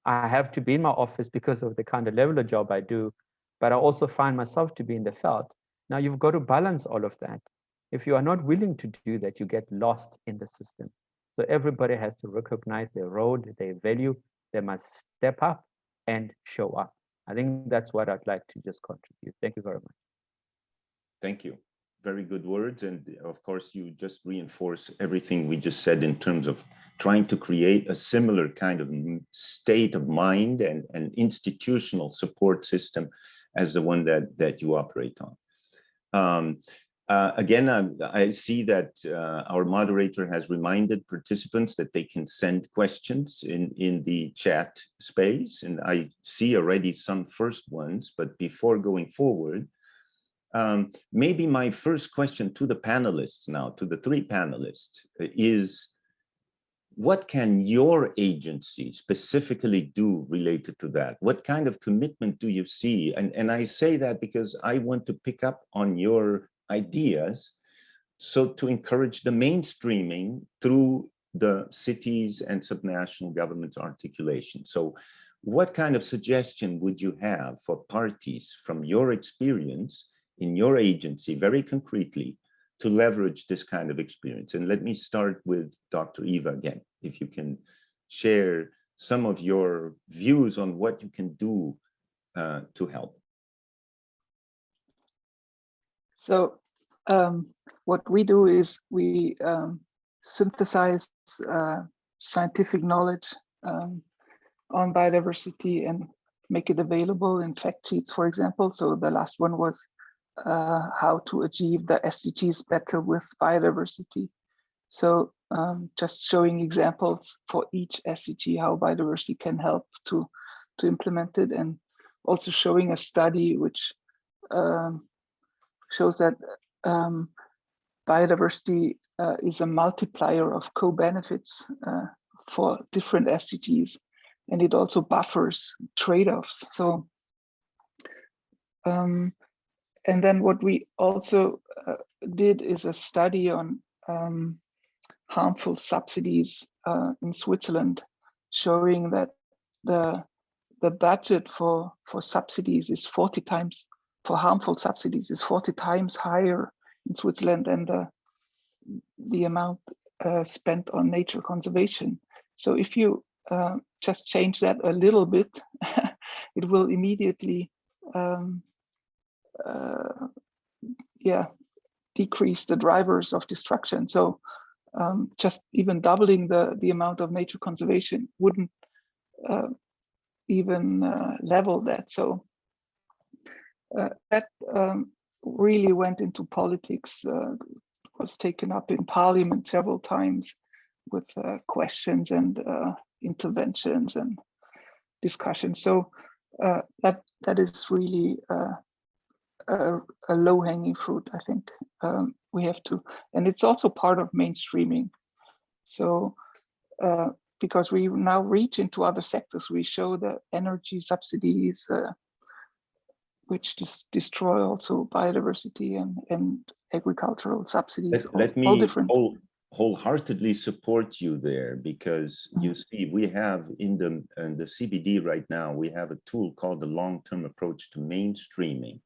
have to be in my office because of the kind of level of job I do, but I also find myself to be in the field. Now you've got to balance all of that. If you are not willing to do that, you get lost in the system. So everybody has to recognize their role, their value. They must step up and show up. I think that's what I'd like to just contribute. Thank you very much. Thank you. Very good words. And of course, you just reinforce everything we just said in terms of trying to create a similar kind of state of mind and institutional support system as the one that you operate on. Again, I see that our moderator has reminded participants that they can send questions in the chat space. And I see already some first ones, but before going forward, maybe my first question to the panelists now, to the three panelists, is what can your agency specifically do related to that? What kind of commitment do you see? And I say that because I want to pick up on your ideas, so to encourage the mainstreaming through the cities and subnational governments articulation. So what kind of suggestion would you have for parties from your experience in your agency, very concretely, to leverage this kind of experience? And let me start with Dr. Eva again, if you can share some of your views on what you can do to help. So what we do is we synthesize scientific knowledge on biodiversity and make it available in fact sheets, for example. So the last one was how to achieve the SDGs better with biodiversity. So just showing examples for each SDG, how biodiversity can help to implement it, and also showing a study which shows that biodiversity is a multiplier of co-benefits for different SDGs, and it also buffers trade-offs. So, and then what we also did is a study on harmful subsidies in Switzerland, showing that the budget for subsidies is 40 times, for harmful subsidies is 40 times higher in Switzerland than the amount spent on nature conservation. So if you just change that a little bit, it will immediately decrease the drivers of destruction. So just even doubling the amount of nature conservation wouldn't even level that. So that really went into politics, was taken up in parliament several times with questions and interventions and discussions. So that is really a low-hanging fruit, I think. We have to, and it's also part of mainstreaming. So because we now reach into other sectors, we show the energy subsidies, which destroy also biodiversity, and agricultural subsidies. Let me all different. Wholeheartedly support you there, because you see, we have in the CBD right now, we have a tool called the long-term approach to mainstreaming.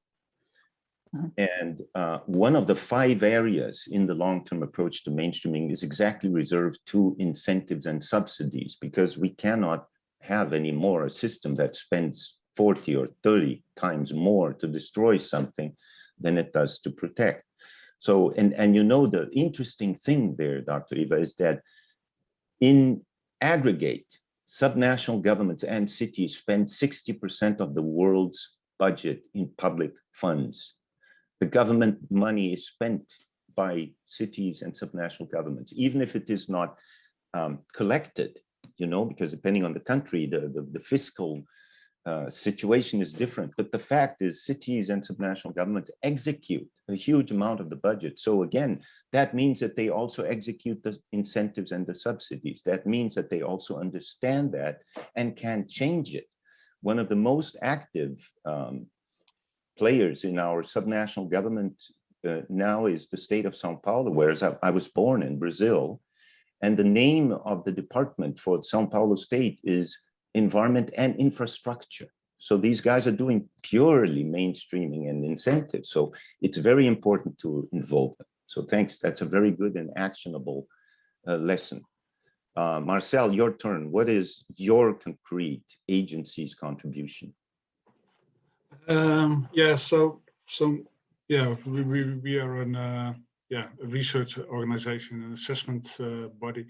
And one of the 5 areas in the long-term approach to mainstreaming is exactly reserved to incentives and subsidies, because we cannot have anymore a system that spends 40 or 30 times more to destroy something than it does to protect. So, and you know, the interesting thing there, Dr. Eva, is that in aggregate, subnational governments and cities spend 60% of the world's budget in public funds. The government money is spent by cities and subnational governments, even if it is not collected, you know, because depending on the country, the fiscal situation is different. But the fact is, cities and subnational governments execute a huge amount of the budget. So again, that means that they also execute the incentives and the subsidies. That means that they also understand that and can change it. One of the most active players in our subnational government now is the state of São Paulo, where I was born in Brazil. And the name of the department for São Paulo state is Environment and Infrastructure. So these guys are doing purely mainstreaming and incentives. So it's very important to involve them. So thanks, that's a very good and actionable lesson. Marcel, your turn. What is your concrete agency's contribution? Yeah, so yeah, we are a research organization, an assessment body.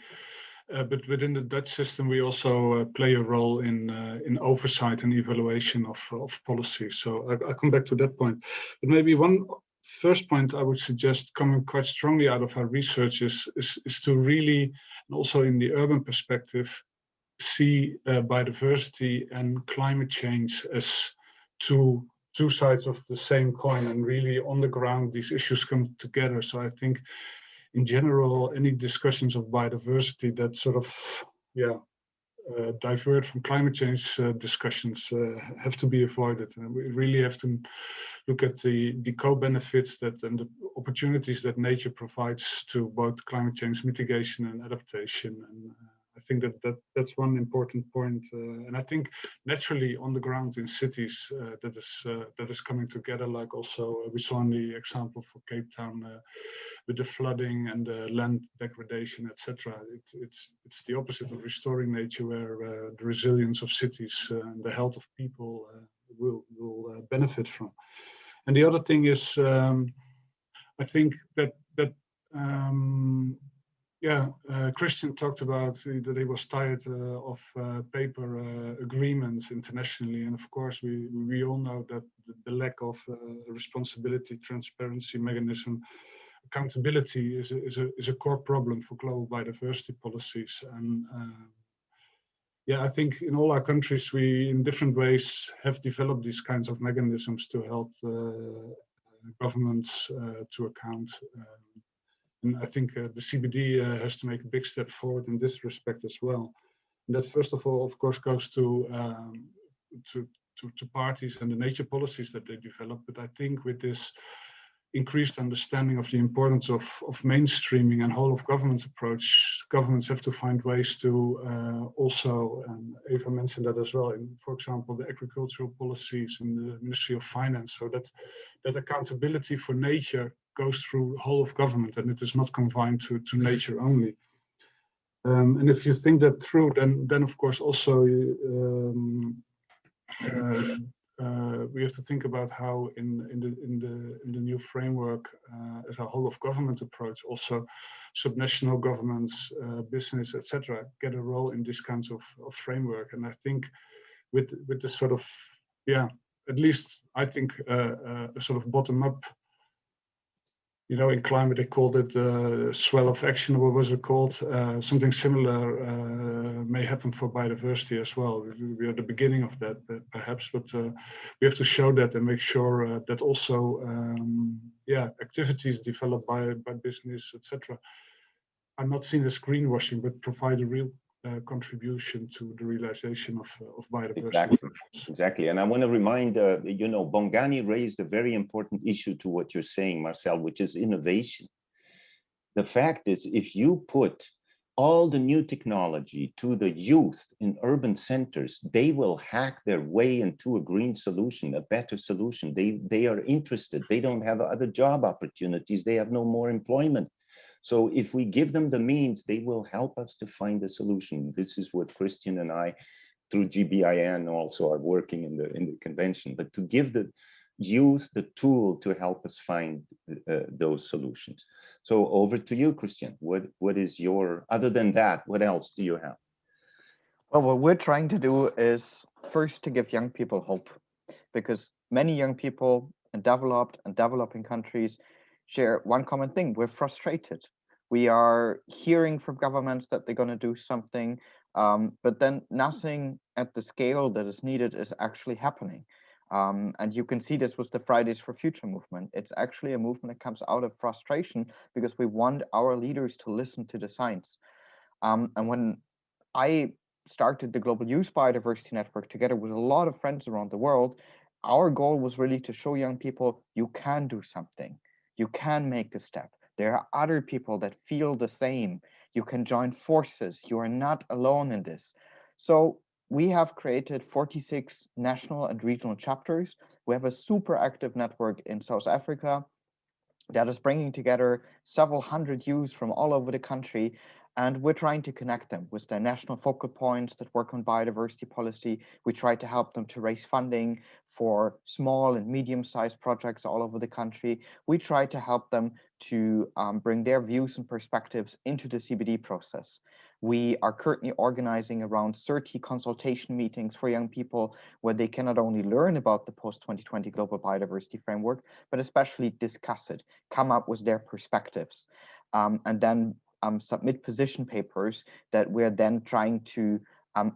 But within the Dutch system, we also play a role in oversight and evaluation of policy. So I come back to that point. But maybe one first point I would suggest, coming quite strongly out of our research, is to really, and also in the urban perspective, see biodiversity and climate change as two sides of the same coin, and really on the ground these issues come together. So I think in general, any discussions of biodiversity that sort of divert from climate change discussions have to be avoided. And we really have to look at the co-benefits that and the opportunities that nature provides to both climate change mitigation and adaptation. And I think that's one important point. And I think naturally on the ground in cities that is coming together, like also we saw in the example for Cape Town with the flooding and the land degradation, etc. It's the opposite of restoring nature, where the resilience of cities and the health of people will benefit from. And the other thing is, I think that Christian talked about that he was tired of paper agreements internationally, and of course we all know that the lack of responsibility, transparency mechanism, accountability is a core problem for global biodiversity policies. And I think in all our countries we, in different ways, have developed these kinds of mechanisms to help governments to account. And I think the CBD has to make a big step forward in this respect as well. And that, first of all, of course, goes to parties and the nature policies that they develop. But I think with this increased understanding of the importance of mainstreaming and whole of government approach, governments have to find ways to also, and Eva mentioned that as well, in, for example, the agricultural policies in the Ministry of Finance, so that accountability for nature goes through whole of government and it is not confined to nature only. And if you think that through, then of course also we have to think about how in the new framework, as a whole of government approach, also subnational governments, business, etc., get a role in this kinds of framework. And I think with the sort of, yeah, at least I think a sort of bottom up. You know, in climate, they called it swell of action. What was it called? Something similar may happen for biodiversity as well. We are at the beginning of that, perhaps, but we have to show that and make sure that also, yeah, activities developed by business, etc., are not seen as greenwashing, but provide a real contribution to the realization of biodiversity. Exactly. And I want to remind, you know, Bongani raised a very important issue to what you're saying, Marcel, which is innovation. The fact is, if you put all the new technology to the youth in urban centers, they will hack their way into a green solution, a better solution. They are interested. They don't have other job opportunities. They have no more employment. So if we give them the means, they will help us to find a solution. This is what Christian and I, through GBIN, also are working in the convention, but to give the youth the tool to help us find those solutions. So over to you, Christian. What is your, other than that, what else do you have? Well, what we're trying to do is first to give young people hope, because many young people in developed and developing countries share one common thing: we're frustrated. We are hearing from governments that they're going to do something, but then nothing at the scale that is needed is actually happening. And you can see this with the Fridays for Future movement. It's actually a movement that comes out of frustration because we want our leaders to listen to the science. And when I started the Global Biodiversity Network together with a lot of friends around the world, our goal was really to show young people you can do something. You can make a step. There are other people that feel the same. You can join forces. You are not alone in this. So we have created 46 national and regional chapters. We have a super active network in South Africa that is bringing together several hundred youths from all over the country. And we're trying to connect them with their national focal points that work on biodiversity policy. We try to help them to raise funding for small and medium-sized projects all over the country. We try to help them to bring their views and perspectives into the CBD process. We are currently organizing around 30 consultation meetings for young people where they can not only learn about the post-2020 Global Biodiversity Framework, but especially discuss it, come up with their perspectives, and then submit position papers that we're then trying to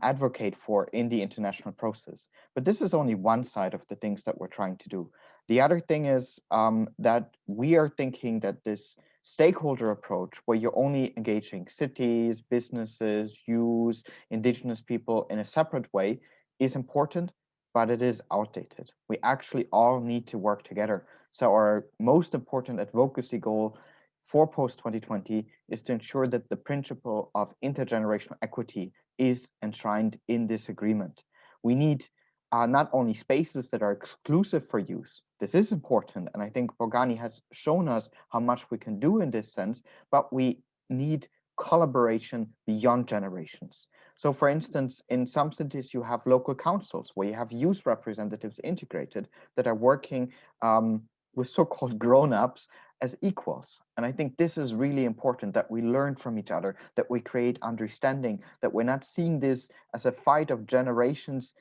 advocate for in the international process. But this is only one side of the things that we're trying to do. The other thing is that we are thinking that this stakeholder approach, where you're only engaging cities, businesses, youth, indigenous people in a separate way, is important, but it is outdated. We actually all need to work together. So our most important advocacy goal for post-2020 is to ensure that the principle of intergenerational equity is enshrined in this agreement. We need not only spaces that are exclusive for use. This is important, and I think Bongani has shown us how much we can do in this sense, but we need collaboration beyond generations. So for instance, in some cities, you have local councils where you have youth representatives integrated that are working with so-called grown-ups as equals. And I think this is really important, that we learn from each other, that we create understanding, that we're not seeing this as a fight of generations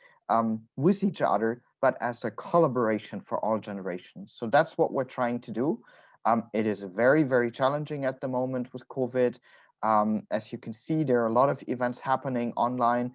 with each other, but as a collaboration for all generations. So that's what we're trying to do. It is very, very challenging at the moment with COVID. As you can see, there are a lot of events happening online,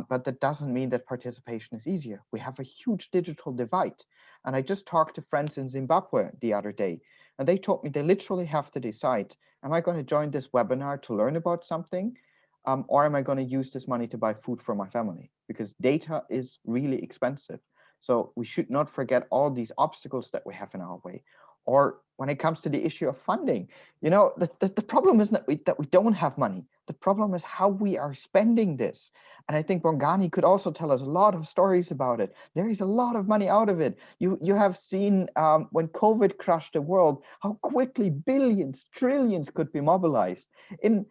but that doesn't mean that participation is easier. We have a huge digital divide. And I just talked to friends in Zimbabwe the other day, and they told me they literally have to decide, am I going to join this webinar to learn about something, or am I going to use this money to buy food for my family? Because data is really expensive. So we should not forget all these obstacles that we have in our way. Or when it comes to the issue of funding, you know, the problem isn't that we don't have money. The problem is how we are spending this. And I think Bongani could also tell us a lot of stories about it. There is a lot of money out of it. You have seen when COVID crushed the world, how quickly billions, trillions could be mobilized in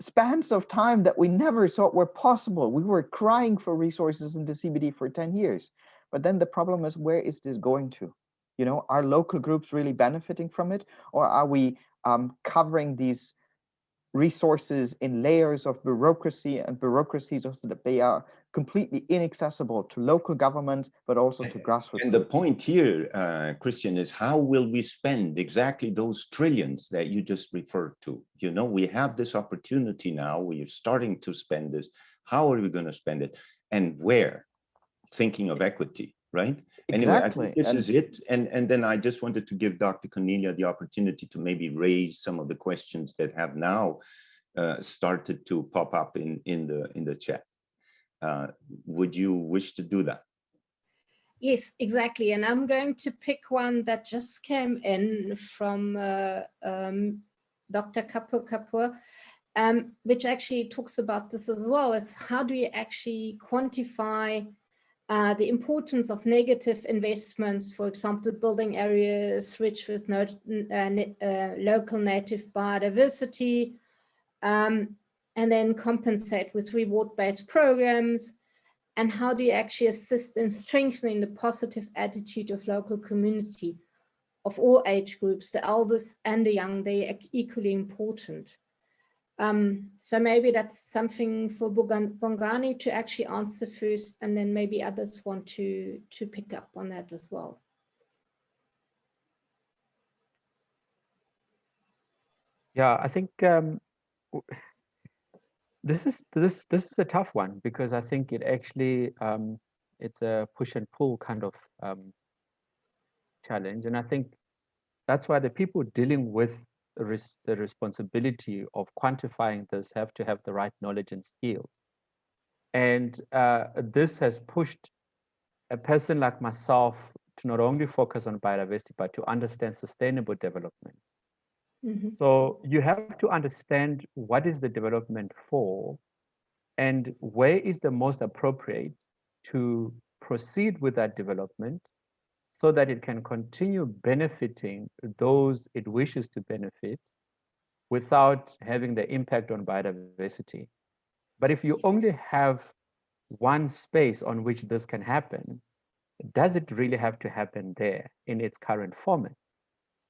spans of time that we never thought were possible. We were crying for resources in the CBD for 10 years. But then the problem is, where is this going to? You know, are local groups really benefiting from it, or are we covering these resources in layers of bureaucracy and bureaucracies so that they are completely inaccessible to local governments, but also to grassroots? And the point here, Christian, is how will we spend exactly those trillions that you just referred to? You know, we have this opportunity now, we are starting to spend this. How are we going to spend it, and where? Thinking of equity, right? Anyway, Exactly. I think this is it. And then I just wanted to give Dr. Cornelia the opportunity to maybe raise some of the questions that have now started to pop up in the chat. Would you wish to do that? Yes, exactly. And I'm going to pick one that just came in from Dr. Kapoor, which actually talks about this as well. It's how do you actually quantify the importance of negative investments, for example, building areas rich with local native biodiversity, and then compensate with reward-based programs. And how do you actually assist in strengthening the positive attitude of local community of all age groups, the elders and the young? They are equally important. So maybe that's something for Bongani to actually answer first, and then maybe others want to pick up on that as well. Yeah, I think this is a tough one, because I think it actually it's a push and pull kind of challenge, and I think that's why the people dealing with the responsibility of quantifying this have to have the right knowledge and skills. And this has pushed a person like myself to not only focus on biodiversity, but to understand sustainable development. Mm-hmm. So you have to understand what is the development for, and where is the most appropriate to proceed with that development, so that it can continue benefiting those it wishes to benefit without having the impact on biodiversity. But if you only have one space on which this can happen, does it really have to happen there in its current format?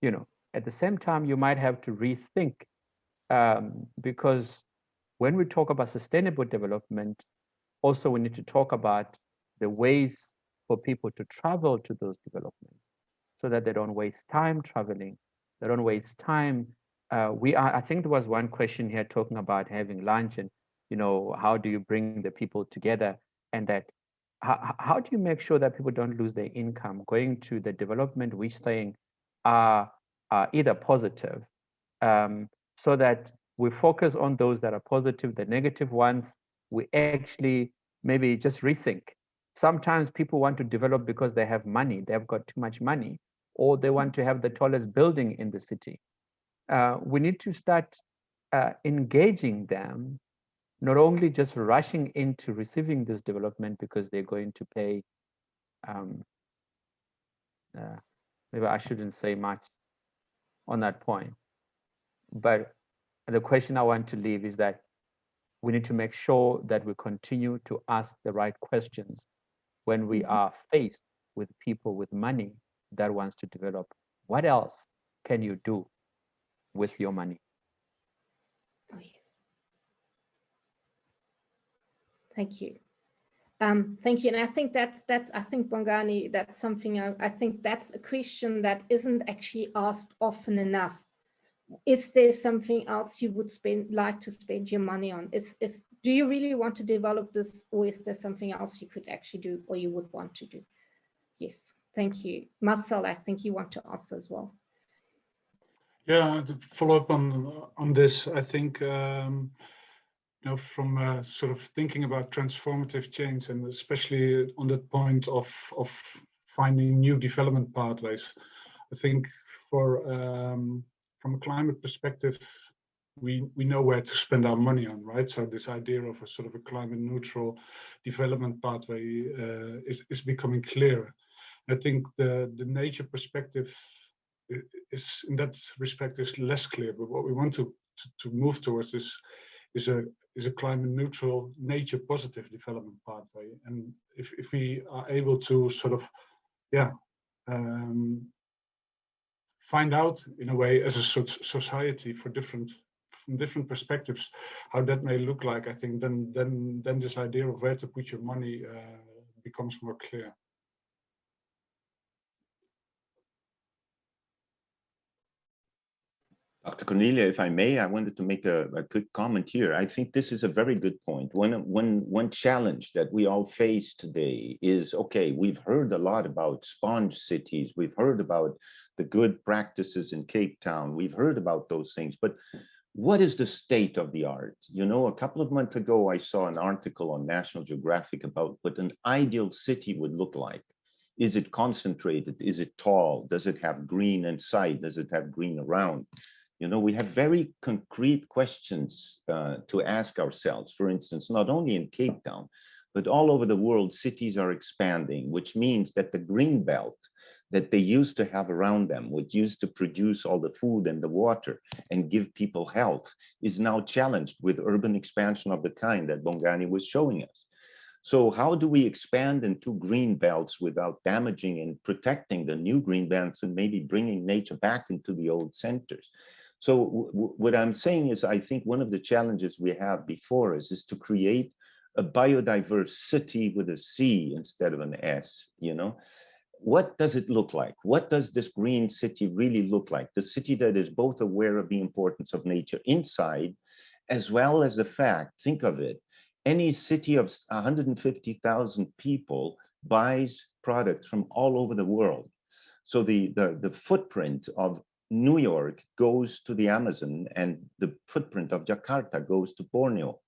You know, at the same time, you might have to rethink, because when we talk about sustainable development, also we need to talk about the ways for people to travel to those developments, so that they don't waste time traveling, they don't waste time. I think there was one question here talking about having lunch, and you know, how do you bring the people together, and that how do you make sure that people don't lose their income going to the development which saying are either positive, so that we focus on those that are positive. The negative ones, we actually maybe just rethink. Sometimes people want to develop because they have money, they've got too much money, or they want to have the tallest building in the city. We need to start engaging them, not only just rushing into receiving this development because they're going to pay, maybe I shouldn't say much on that point. But the question I want to leave is that we need to make sure that we continue to ask the right questions when we are faced with people with money that wants to develop. What else can you do with your money? Oh, yes. Thank you. Thank you. And I think I think Bongani, that's something I think that's a question that isn't actually asked often enough. Is there something else you would like to spend your money on? Do you really want to develop this, or is there something else you could actually do, or you would want to do? Yes, thank you. Marcel, I think you want to answer as well. Yeah, to follow up on this, I think you know, from sort of thinking about transformative change, and especially on that point of finding new development pathways, I think from a climate perspective, we know where to spend our money on, right? So this idea of a sort of a climate neutral development pathway is becoming clearer. I think the nature perspective is in that respect is less clear, but what we want to move towards is a is a climate neutral, nature positive development pathway. And if we are able to sort of, find out in a way as a society from different perspectives how that may look like, I think then this idea of where to put your money becomes more clear. Dr. Cornelia, if I may, I wanted to make a quick comment here. I think this is a very good point. One challenge that we all face today is, okay, we've heard a lot about sponge cities. We've heard about the good practices in Cape Town. We've heard about those things, but what is the state of the art? You know, a couple of months ago, I saw an article on National Geographic about what an ideal city would look like. Is it concentrated? Is it tall? Does it have green inside? Does it have green around? You know, we have very concrete questions to ask ourselves. For instance, not only in Cape Town, but all over the world, cities are expanding, which means that the green belt that they used to have around them, which used to produce all the food and the water and give people health, is now challenged with urban expansion of the kind that Bongani was showing us. So how do we expand into green belts without damaging and protecting the new green belts and maybe bringing nature back into the old centers? So what I'm saying is, I think one of the challenges we have before us is to create a biodiverse city with a C instead of an S, you know? What does it look like? What does this green city really look like? The city that is both aware of the importance of nature inside, as well as the fact, think of it, any city of 150,000 people buys products from all over the world. So the footprint of New York goes to the Amazon, and the footprint of Jakarta goes to Borneo.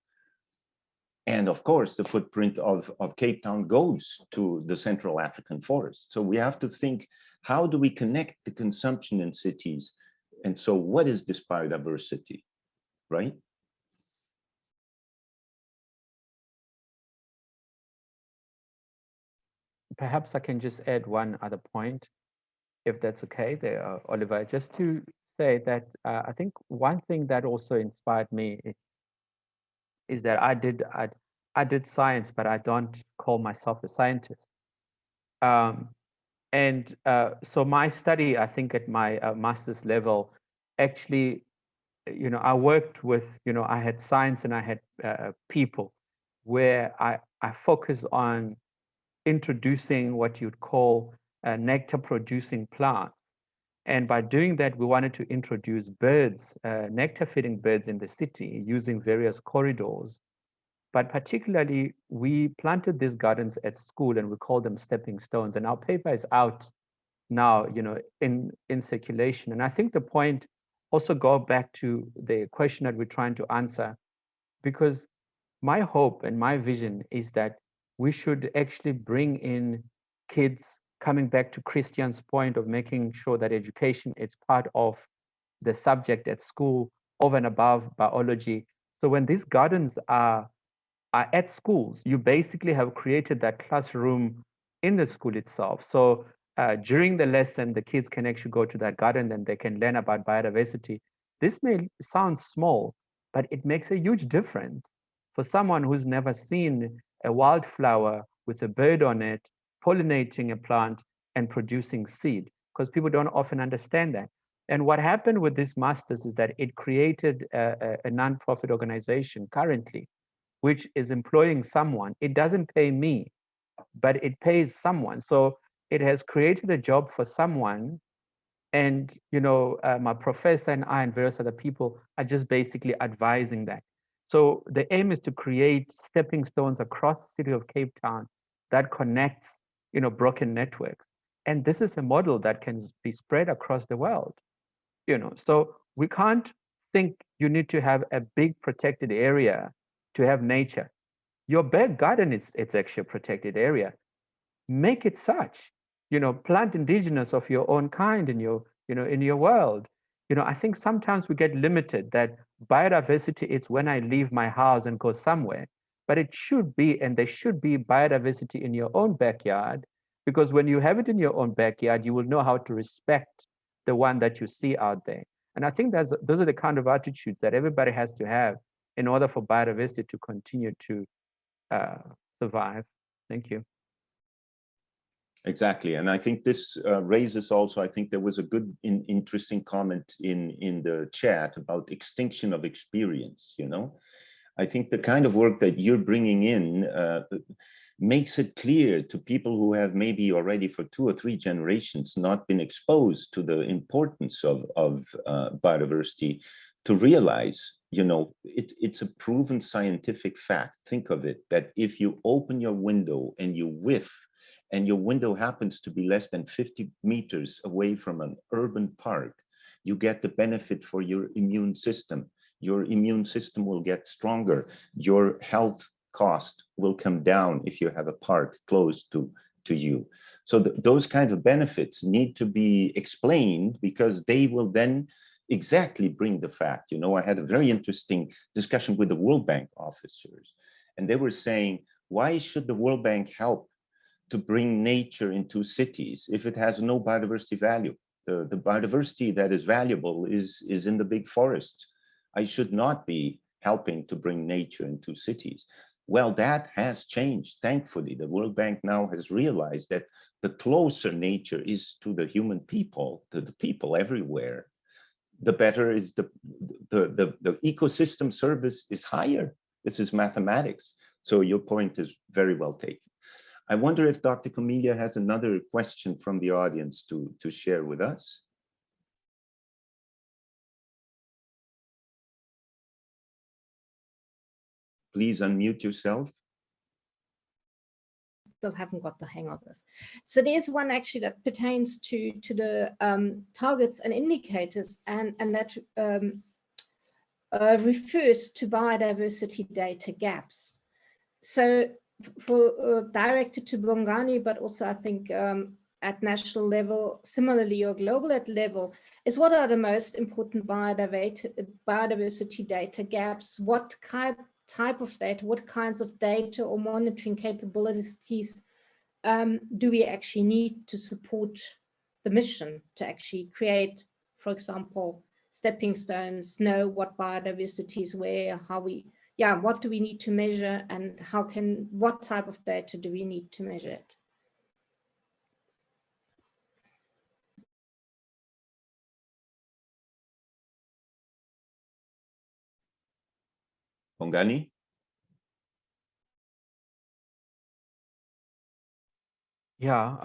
And of course, the footprint of Cape Town goes to the Central African forest. So we have to think, how do we connect the consumption in cities? And so what is this biodiversity, right? Perhaps I can just add one other point, if that's okay there, Oliver, just to say that I think one thing that also inspired me is that I did science, but I don't call myself a scientist. So my study, I think at my master's level, actually, you know, I worked with, you know, I had science and I had people, where I focus on introducing what you'd call nectar producing plants. And by doing that, we wanted to introduce birds, nectar feeding birds in the city using various corridors. But particularly, we planted these gardens at school and we call them stepping stones. And our paper is out now, you know, in circulation. And I think the point also go back to the question that we're trying to answer, because my hope and my vision is that we should actually bring in kids, coming back to Christian's point of making sure that education is part of the subject at school over and above biology. So when these gardens are at schools, you basically have created that classroom in the school itself. So during the lesson, the kids can actually go to that garden and they can learn about biodiversity. This may sound small, but it makes a huge difference for someone who's never seen a wildflower with a bird on it, pollinating a plant and producing seed, because people don't often understand that. And what happened with this masters is that it created a non-profit organization currently, which is employing someone. It doesn't pay me, but it pays someone. So it has created a job for someone. And, you know, my professor and I and various other people are just basically advising that. So the aim is to create stepping stones across the city of Cape Town that connects, you know, broken networks. And this is a model that can be spread across the world, you know. So we can't think you need to have a big protected area to have nature. Your back garden it's actually a protected area. Make it such, you know, plant indigenous of your own kind in your, you know, in your world. You know, I think sometimes we get limited that biodiversity is when I leave my house and go somewhere, but it should be, and there should be biodiversity in your own backyard, because when you have it in your own backyard, you will know how to respect the one that you see out there. And I think those are the kind of attitudes that everybody has to have in order for biodiversity to continue to survive. Thank you. Exactly, and I think this raises also, I think there was a good, interesting comment in the chat about extinction of experience, you know. I think the kind of work that you're bringing in makes it clear to people who have maybe already for 2 or 3 generations not been exposed to the importance of biodiversity, to realize, you know, it's a proven scientific fact. Think of it, that if you open your window and you whiff, and your window happens to be less than 50 meters away from an urban park, you get the benefit for your immune system. Your immune system will get stronger. Your health cost will come down if you have a park close to you. So those kinds of benefits need to be explained, because they will then exactly bring the fact. You know, I had a very interesting discussion with the World Bank officers, and they were saying, why should the World Bank help to bring nature into cities if it has no biodiversity value? The biodiversity that is valuable is in the big forests. I should not be helping to bring nature into cities. Well, that has changed, thankfully. The World Bank now has realized that the closer nature is to the human people, to the people everywhere, the better is the ecosystem service is higher. This is mathematics. So your point is very well taken. I wonder if Dr. Cornelia has another question from the audience to share with us. Please unmute yourself. Still haven't got the hang of this. So there's one actually that pertains to the targets and indicators, and that refers to biodiversity data gaps. So for directed to Bongani, but also I think at national level, similarly or global at level, is what are the most important biodiversity data gaps? What type of data, what kinds of data or monitoring capabilities do we actually need to support the mission to actually create, for example, stepping stones, know what biodiversity is where, how we, what do we need to measure, and what type of data do we need to measure it? Bongani? Yeah,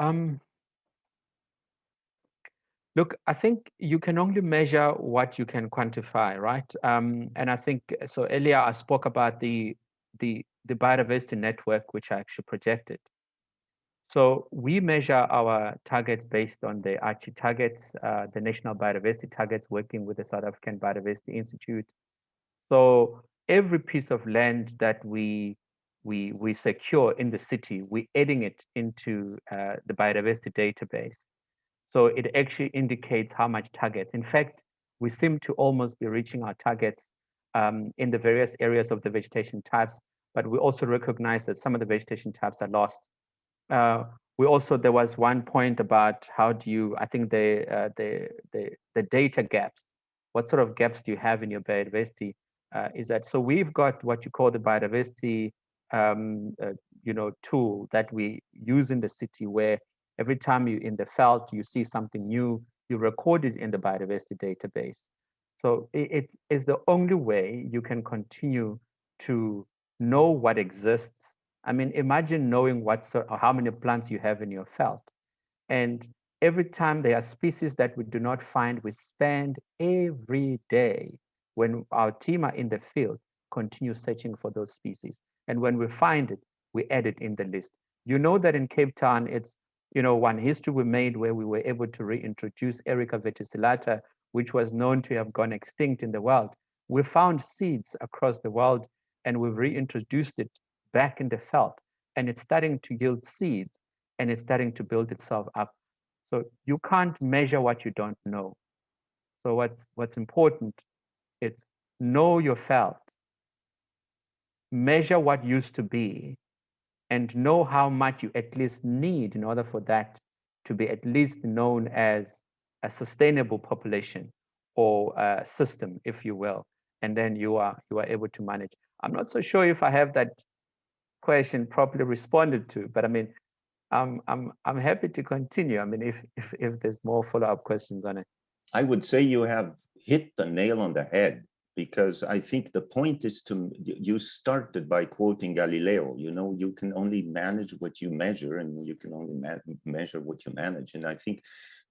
look, I think you can only measure what you can quantify, right? And I think, so earlier I spoke about the Biodiversity Network, which I actually projected. So we measure our targets based on the Archie targets, the National Biodiversity Targets, working with the South African Biodiversity Institute. So every piece of land that we secure in the city, we're adding it into the biodiversity database. So it actually indicates how much targets. In fact, we seem to almost be reaching our targets in the various areas of the vegetation types, but we also recognize that some of the vegetation types are lost. There was one point about how do you, I think the data gaps, what sort of gaps do you have in your biodiversity? Is that, so we've got what you call the biodiversity tool that we use in the city, where every time you're in the felt, you see something new, you record it in the biodiversity database. So it's the only way you can continue to know what exists. I mean, imagine knowing how many plants you have in your felt. And every time there are species that we do not find, we spend every day, when our team are in the field, continue searching for those species. And when we find it, we add it in the list. You know that in Cape Town, it's, one history we made where we were able to reintroduce Erica verticillata, which was known to have gone extinct in the wild. We found seeds across the world, and we've reintroduced it back in the felt, and it's starting to yield seeds, and it's starting to build itself up. So you can't measure what you don't know. So what's important, it's know your felt, measure what used to be, and know how much you at least need in order for that to be at least known as a sustainable population or a system, if you will. and then you are able to manage. I'm not so sure if I have that question properly responded to, but I mean, I'm happy to continue. I mean, if there's more follow-up questions on it. I would say you have hit the nail on the head, because I think the point is you started by quoting Galileo. You know, you can only manage what you measure, and you can only measure what you manage. And I think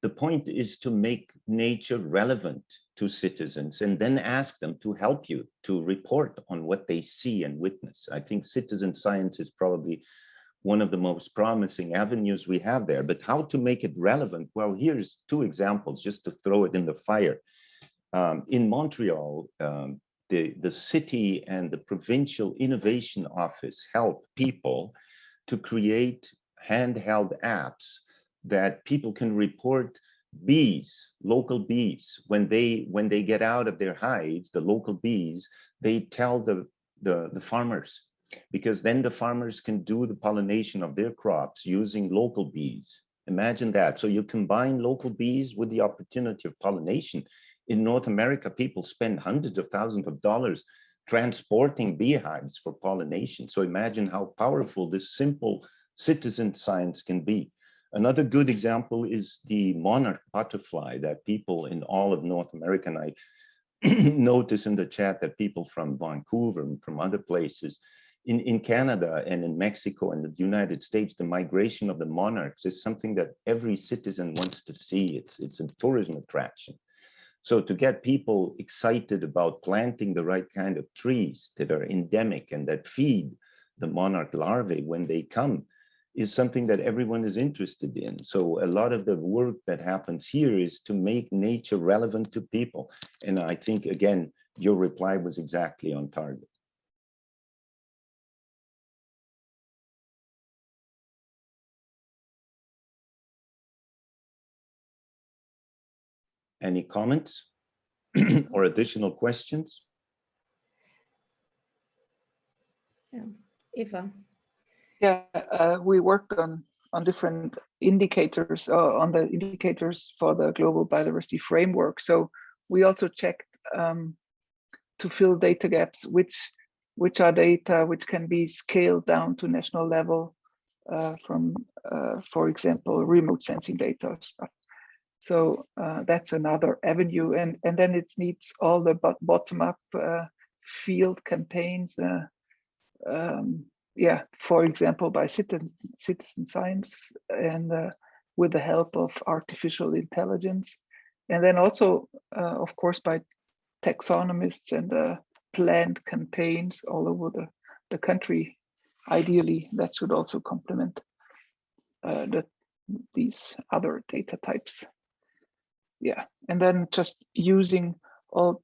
the point is to make nature relevant to citizens, and then ask them to help you to report on what they see and witness. I think citizen science is probably one of the most promising avenues we have there. But how to make it relevant? Well, here's two examples just to throw it in the fire. In Montreal, the city and the provincial innovation office help people to create handheld apps that people can report bees, local bees. When they get out of their hives, the local bees, they tell the farmers, because then the farmers can do the pollination of their crops using local bees. Imagine that. So you combine local bees with the opportunity of pollination. In North America, people spend hundreds of thousands of dollars transporting beehives for pollination. So imagine how powerful this simple citizen science can be. Another good example is the monarch butterfly that people in all of North America, and I notice in the chat that people from Vancouver and from other places, in Canada and in Mexico and the United States, the migration of the monarchs is something that every citizen wants to see. It's a tourism attraction. So to get people excited about planting the right kind of trees that are endemic and that feed the monarch larvae when they come is something that everyone is interested in. So a lot of the work that happens here is to make nature relevant to people. And I think, again, your reply was exactly on target. Any comments or additional questions? Yeah, Eva. Yeah, we worked on different indicators, on the indicators for the Global Biodiversity Framework. So we also checked to fill data gaps, which are data which can be scaled down to national level from, for example, remote sensing data or stuff. So that's another avenue, and then it needs all the bottom-up field campaigns. Yeah, for example, by citizen science and with the help of artificial intelligence, and then also, of course, by taxonomists and planned campaigns all over the country. Ideally, that should also complement these other data types. Yeah, and then just using all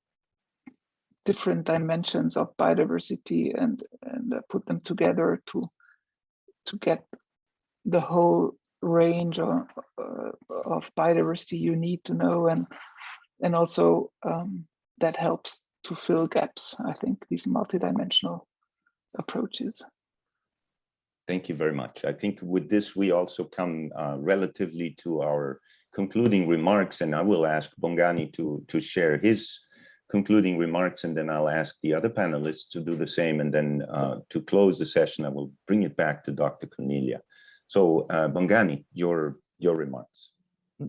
different dimensions of biodiversity and put them together to get the whole range of biodiversity you need to know, and also that helps to fill gaps. I think these multidimensional approaches. Thank you very much. I think with this, we also come relatively to our concluding remarks, and I will ask Bongani to share his concluding remarks, and then I'll ask the other panelists to do the same, and then to close the session, I will bring it back to Dr. Cornelia. So Bongani, your remarks.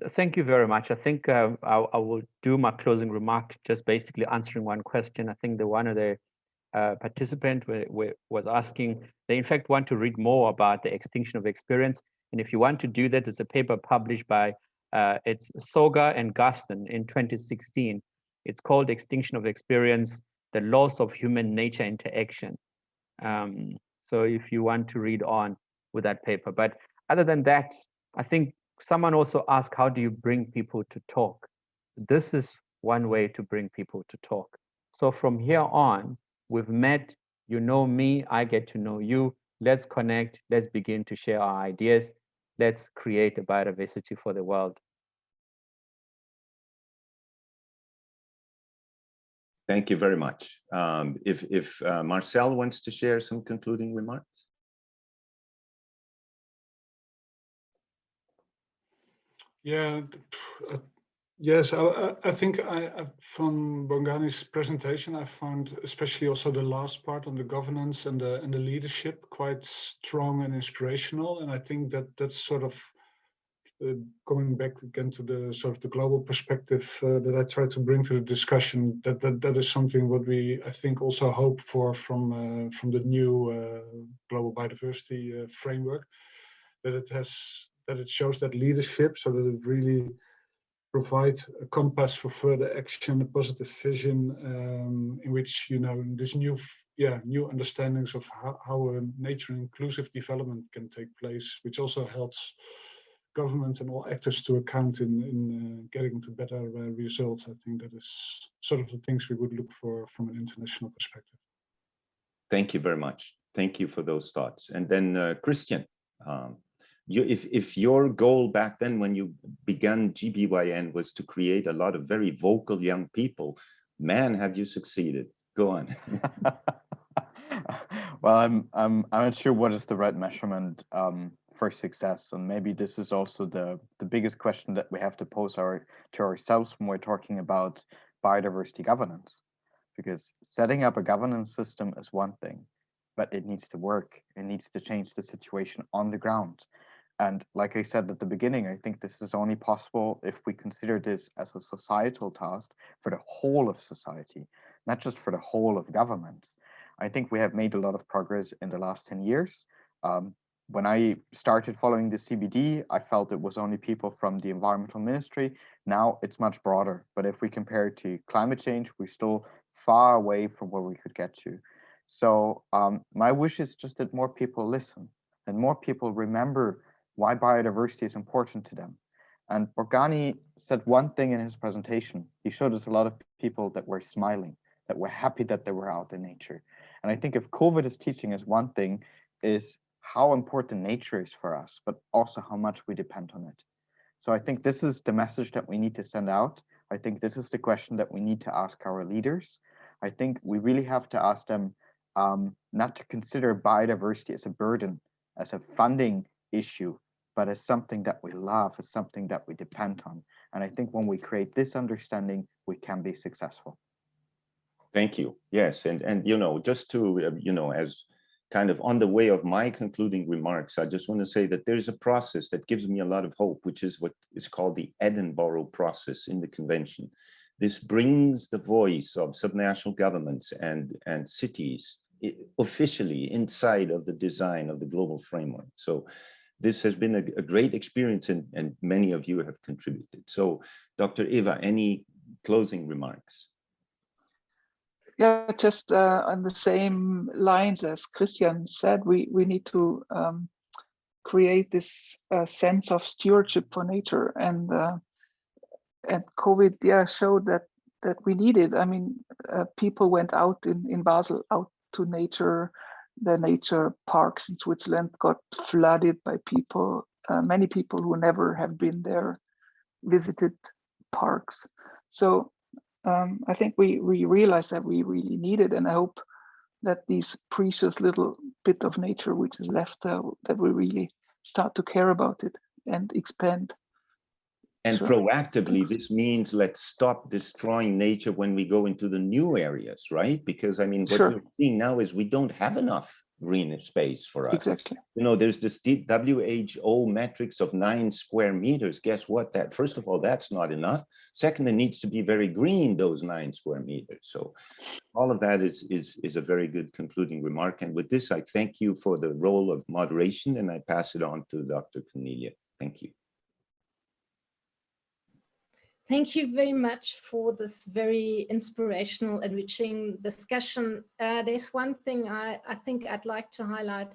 Thank you very much. I think I will do my closing remark, just basically answering one question. I think one of the participant was asking, they in fact want to read more about the extinction of experience. And if you want to do that, there's a paper published by it's Soga and Gaston in 2016. It's called Extinction of Experience, the Loss of Human Nature Interaction. So if you want to read on with that paper. But other than that, I think someone also asked, how do you bring people to talk? This is one way to bring people to talk. So from here on, we've met, you know me, I get to know you. Let's connect, let's begin to share our ideas. Let's create a biodiversity for the world. Thank you very much. If Marcel wants to share some concluding remarks. Yeah, Yes, I think from Bongani's presentation, I found especially also the last part on the governance and the leadership quite strong and inspirational. And I think that that's sort of coming back again to the sort of the global perspective that I try to bring to the discussion. That is something what we, I think, also hope for from the new Global Biodiversity Framework, that it shows that leadership, so that it really provide a compass for further action, a positive vision, in which, you know, this new understandings of how a nature inclusive development can take place, which also helps government and all actors to account in getting to better results. I think that is sort of the things we would look for from an international perspective. Thank you very much. Thank you for those thoughts. And then Christian, if your goal back then when you began GBYN was to create a lot of very vocal young people, man, have you succeeded? Go on. Well, I'm not sure what is the right measurement for success, and maybe this is also the biggest question that we have to pose to ourselves when we're talking about biodiversity governance, because setting up a governance system is one thing, but it needs to work. It needs to change the situation on the ground. And like I said at the beginning, I think this is only possible if we consider this as a societal task for the whole of society, not just for the whole of governments. I think we have made a lot of progress in the last 10 years. When I started following the CBD, I felt it was only people from the environmental ministry. Now it's much broader. But if we compare it to climate change, we're still far away from where we could get to. So my wish is just that more people listen and more people remember why biodiversity is important to them. And Bongani said one thing in his presentation. He showed us a lot of people that were smiling, that were happy that they were out in nature. And I think if COVID is teaching us one thing, is how important nature is for us, but also how much we depend on it. So I think this is the message that we need to send out. I think this is the question that we need to ask our leaders. I think we really have to ask them not to consider biodiversity as a burden, as a funding issue, but as something that we love, as something that we depend on. And I think when we create this understanding, we can be successful. Thank you. Yes, and you know, just to you know, as kind of on the way of my concluding remarks, I just want to say that there's a process that gives me a lot of hope, which is what is called the Edinburgh process in the convention. This brings the voice of subnational governments and cities officially inside of the design of the global framework. So this has been a great experience, and many of you have contributed. So Dr. Eva, any closing remarks? Yeah, just on the same lines as Christian said, we need to create this sense of stewardship for nature, and COVID, showed that we need it. I mean, people went out in Basel, out to nature. The nature parks in Switzerland got flooded by people. Many people who never have been there visited parks. So I think we realized that we really need it, and I hope that these precious little bit of nature which is left, that we really start to care about it and expand. And proactively, this means let's stop destroying nature when we go into the new areas, right? Because I mean, what we're seeing now is we don't have enough green space for us. Exactly. You know, there's this WHO metrics of 9 square meters. Guess what? That first of all, that's not enough. Second, it needs to be very green, those 9 square meters. So all of that is a very good concluding remark. And with this, I thank you for the role of moderation, and I pass it on to Dr. Cornelia. Thank you. Thank you very much for this very inspirational, enriching discussion. There's one thing I think I'd like to highlight.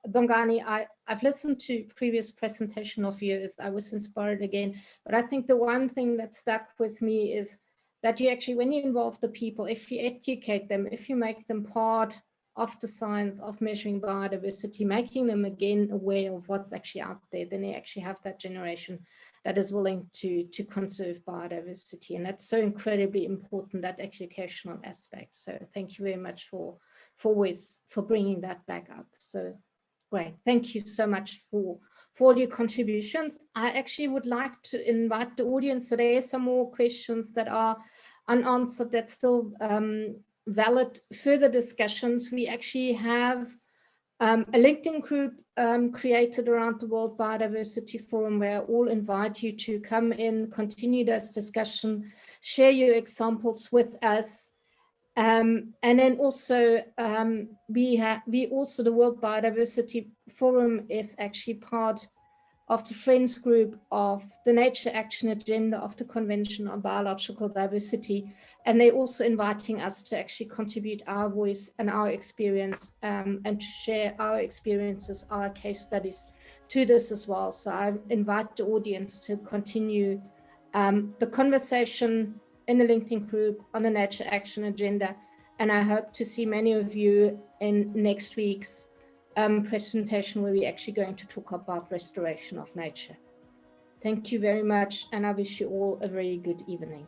Bongani, I've listened to previous presentation of yours. I was inspired again, but I think the one thing that stuck with me is that you actually, when you involve the people, if you educate them, if you make them part of the science of measuring biodiversity, making them again aware of what's actually out there, then you actually have that generation that is willing to conserve biodiversity. And that's so incredibly important, that educational aspect. So thank you very much for bringing that back up. So great. Thank you so much for for all your contributions. I actually would like to invite the audience. So there are some more questions that are unanswered that still valid further discussions. We actually have a LinkedIn group created around the World Biodiversity Forum where I all invite you to come in, continue this discussion, share your examples with us. And then also, we also, the World Biodiversity Forum is actually part of the Friends group of the Nature Action Agenda of the Convention on Biological Diversity. And they're also inviting us to actually contribute our voice and our experience and to share our experiences, our case studies to this as well. So I invite the audience to continue the conversation in the LinkedIn group on the Nature Action Agenda. And I hope to see many of you in next week's presentation where we're actually going to talk about restoration of nature. Thank you very much, and I wish you all a very good evening.